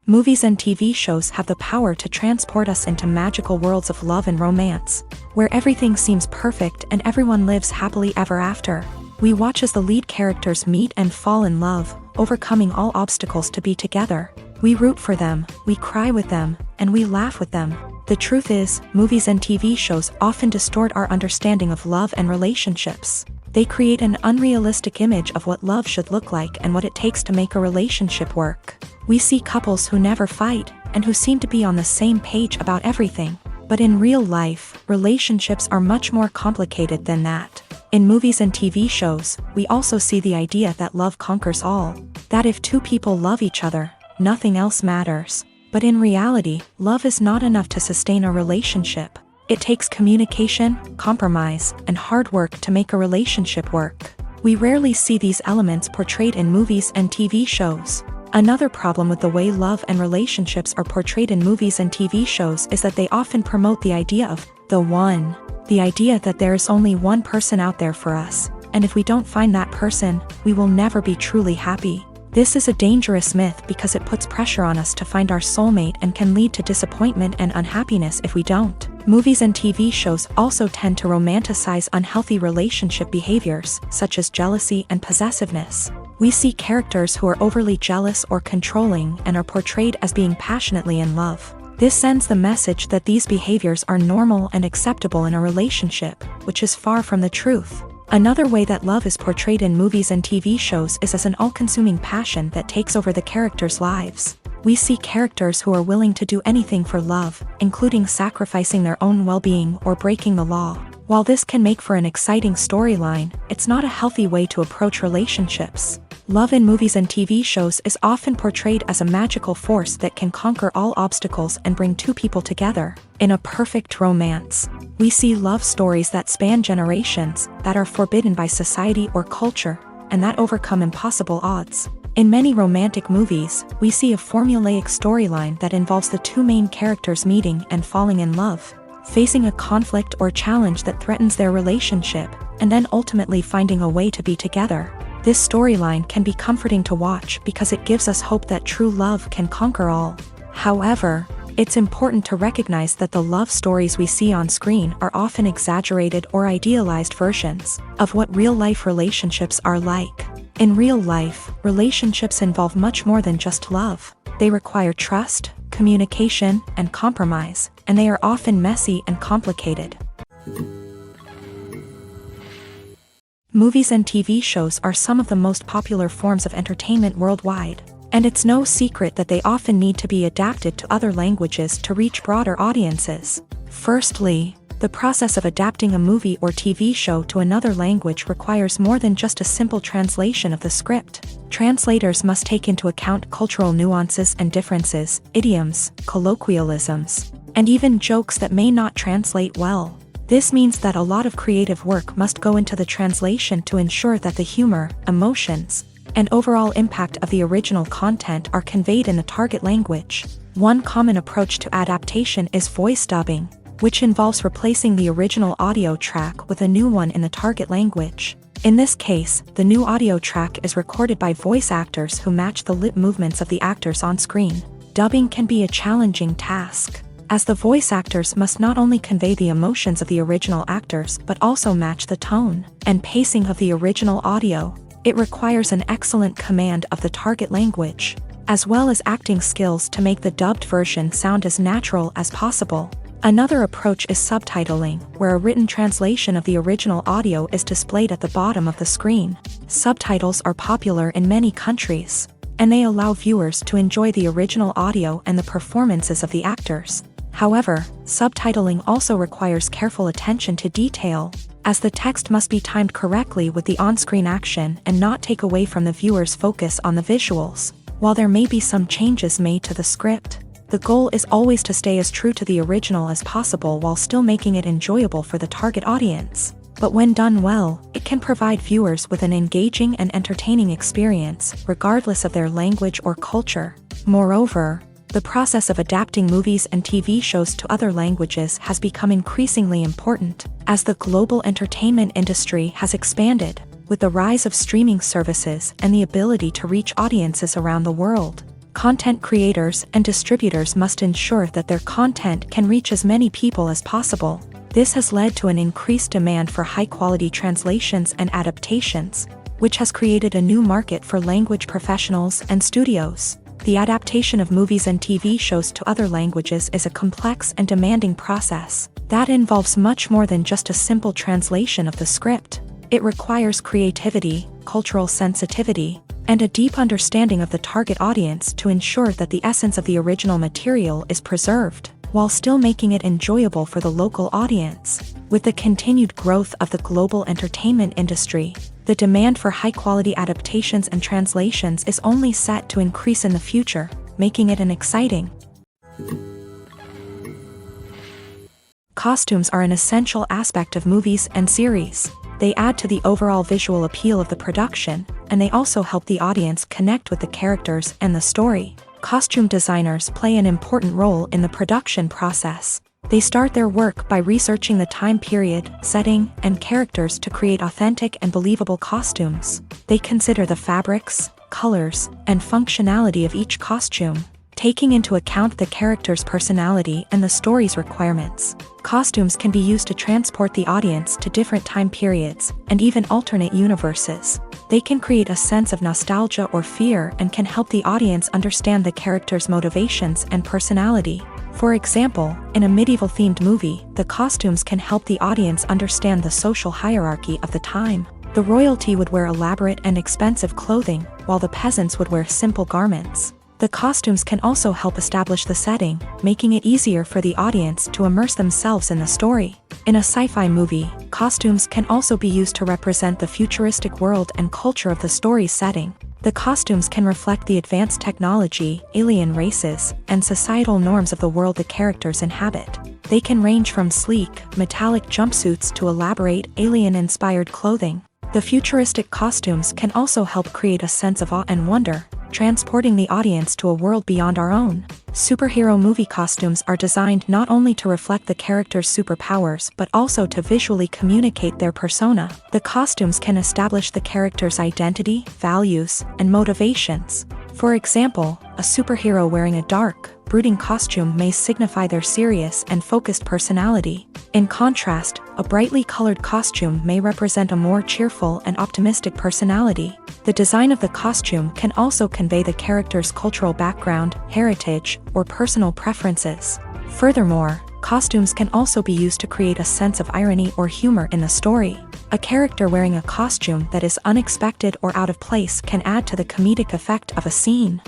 Speaker 2: Movies and TV shows have the power to transport us into magical worlds of love and romance, where everything seems perfect and everyone lives happily ever after. We watch as the lead characters meet and fall in love, overcoming all obstacles to be together. We root for them, we cry with them, and we laugh with them. The truth is, movies and TV shows often distort our understanding of love and relationships. They create an unrealistic image of what love should look like and what it takes to make a relationship work. We see couples who never fight, and who seem to be on the same page about everything. But in real life, relationships are much more complicated than that. In movies and TV shows, we also see the idea that love conquers all. That if two people love each other, nothing else matters. But in reality, love is not enough to sustain a relationship. It takes communication, compromise, and hard work to make a relationship work. We rarely see these elements portrayed in movies and TV shows. Another problem with the way love and relationships are portrayed in movies and TV shows is that they often promote the idea of the one. The idea that there is only one person out there for us, and if we don't find that person, we will never be truly happy. This is a dangerous myth because it puts pressure on us to find our soulmate and can lead to disappointment and unhappiness if we don't. Movies and TV shows also tend to romanticize unhealthy relationship behaviors, such as jealousy and possessiveness. We see characters who are overly jealous or controlling and are portrayed as being passionately in love. This sends the message that these behaviors are normal and acceptable in a relationship, which is far from the truth. Another way that love is portrayed in movies and TV shows is as an all-consuming passion that takes over the characters' lives. We see characters who are willing to do anything for love, including sacrificing their own well-being or breaking the law. While this can make for an exciting storyline, it's not a healthy way to approach relationships. Love in movies and TV shows is often portrayed as a magical force that can conquer all obstacles and bring two people together. In a perfect romance, we see love stories that span generations, that are forbidden by society or culture, and that overcome impossible odds. In many romantic movies, we see a formulaic storyline that involves the two main characters meeting and falling in love, facing a conflict or challenge that threatens their relationship, and then ultimately finding a way to be together. This storyline can be comforting to watch because it gives us hope that true love can conquer all. However, it's important to recognize that the love stories we see on screen are often exaggerated or idealized versions of what real-life relationships are like. In real life, relationships involve much more than just love. They require trust, communication, and compromise, and they are often messy and complicated. Movies and TV shows are some of the most popular forms of entertainment worldwide, and it's no secret that they often need to be adapted to other languages to reach broader audiences. Firstly, the process of adapting a movie or TV show to another language requires more than just a simple translation of the script. Translators must take into account cultural nuances and differences, idioms, colloquialisms, and even jokes that may not translate well. This means that a lot of creative work must go into the translation to ensure that the humor, emotions, and overall impact of the original content are conveyed in the target language. One common approach to adaptation is voice dubbing, which involves replacing the original audio track with a new one in the target language. In this case, the new audio track is recorded by voice actors who match the lip movements of the actors on screen. Dubbing can be a challenging task, as the voice actors must not only convey the emotions of the original actors but also match the tone and pacing of the original audio. It requires an excellent command of the target language, as well as acting skills to make the dubbed version sound as natural as possible. Another approach is subtitling, where a written translation of the original audio is displayed at the bottom of the screen. Subtitles are popular in many countries, and they allow viewers to enjoy the original audio and the performances of the actors. However, subtitling also requires careful attention to detail, as the text must be timed correctly with the on-screen action and not take away from the viewer's focus on the visuals. While there may be some changes made to the script, the goal is always to stay as true to the original as possible while still making it enjoyable for the target audience. But when done well, it can provide viewers with an engaging and entertaining experience, regardless of their language or culture. Moreover, the process of adapting movies and TV shows to other languages has become increasingly important, as the global entertainment industry has expanded, with the rise of streaming services and the ability to reach audiences around the world. Content creators and distributors must ensure that their content can reach as many people as possible. This has led to an increased demand for high-quality translations and adaptations, which has created a new market for language professionals and studios. The adaptation of movies and TV shows to other languages is a complex and demanding process that involves much more than just a simple translation of the script. It requires creativity, cultural sensitivity, and a deep understanding of the target audience to ensure that the essence of the original material is preserved, while still making it enjoyable for the local audience. With the continued growth of the global entertainment industry, the demand for high-quality adaptations and translations is only set to increase in the future, making it an exciting. Costumes are an essential aspect of movies and series. They add to the overall visual appeal of the production, and they also help the audience connect with the characters and the story. Costume designers play an important role in the production process. They start their work by researching the time period, setting, and characters to create authentic and believable costumes. They consider the fabrics, colors, and functionality of each costume, taking into account the character's personality and the story's requirements. Costumes can be used to transport the audience to different time periods and even alternate universes. They can create a sense of nostalgia or fear and can help the audience understand the character's motivations and personality. For example, in a medieval-themed movie, the costumes can help the audience understand the social hierarchy of the time. The royalty would wear elaborate and expensive clothing, while the peasants would wear simple garments. The costumes can also help establish the setting, making it easier for the audience to immerse themselves in the story. In a sci-fi movie, costumes can also be used to represent the futuristic world and culture of the story's setting. The costumes can reflect the advanced technology, alien races, and societal norms of the world the characters inhabit. They can range from sleek, metallic jumpsuits to elaborate, alien-inspired clothing. The futuristic costumes can also help create a sense of awe and wonder, transporting the audience to a world beyond our own. Superhero movie costumes are designed not only to reflect the character's superpowers but also to visually communicate their persona. The costumes can establish the character's identity, values, and motivations. For example, a superhero wearing a dark, brooding costume may signify their serious and focused personality. In contrast, a brightly colored costume may represent a more cheerful and optimistic personality. The design of the costume can also convey the character's cultural background, heritage, or personal preferences. Furthermore, costumes can also be used to create a sense of irony or humor in the story. A character wearing a costume that is unexpected or out of place can add to the comedic effect of a scene.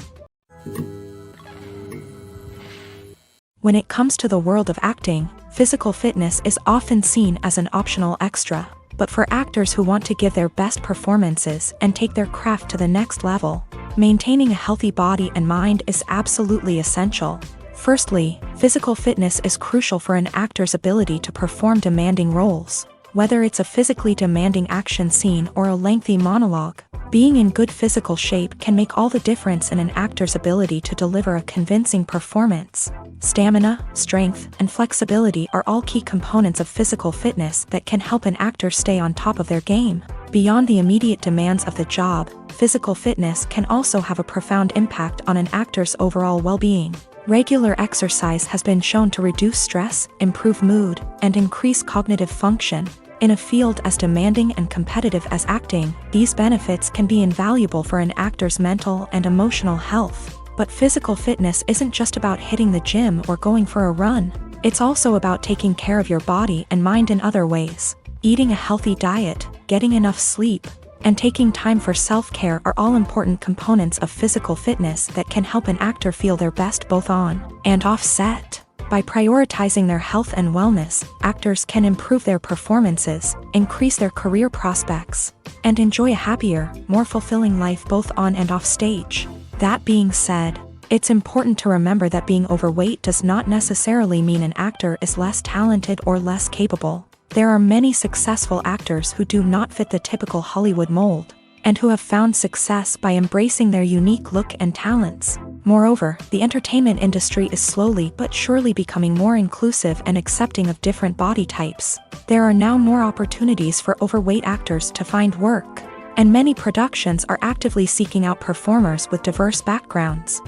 Speaker 2: When it comes to the world of acting, physical fitness is often seen as an optional extra. But for actors who want to give their best performances and take their craft to the next level, maintaining a healthy body and mind is absolutely essential. Firstly, physical fitness is crucial for an actor's ability to perform demanding roles. Whether it's a physically demanding action scene or a lengthy monologue, being in good physical shape can make all the difference in an actor's ability to deliver a convincing performance. Stamina, strength, and flexibility are all key components of physical fitness that can help an actor stay on top of their game. Beyond the immediate demands of the job, physical fitness can also have a profound impact on an actor's overall well-being. Regular exercise has been shown to reduce stress, improve mood, and increase cognitive function. In a field as demanding and competitive as acting, these benefits can be invaluable for an actor's mental and emotional health. But physical fitness isn't just about hitting the gym or going for a run. It's also about taking care of your body and mind in other ways. Eating a healthy diet, getting enough sleep, and taking time for self-care are all important components of physical fitness that can help an actor feel their best both on and off set. By prioritizing their health and wellness, actors can improve their performances, increase their career prospects, and enjoy a happier, more fulfilling life both on and off stage. That being said, it's important to remember that being overweight does not necessarily mean an actor is less talented or less capable. There are many successful actors who do not fit the typical Hollywood mold, and who have found success by embracing their unique look and talents. Moreover, the entertainment industry is slowly but surely becoming more inclusive and accepting of different body types. There are now more opportunities for overweight actors to find work, and many productions are actively seeking out performers with diverse backgrounds.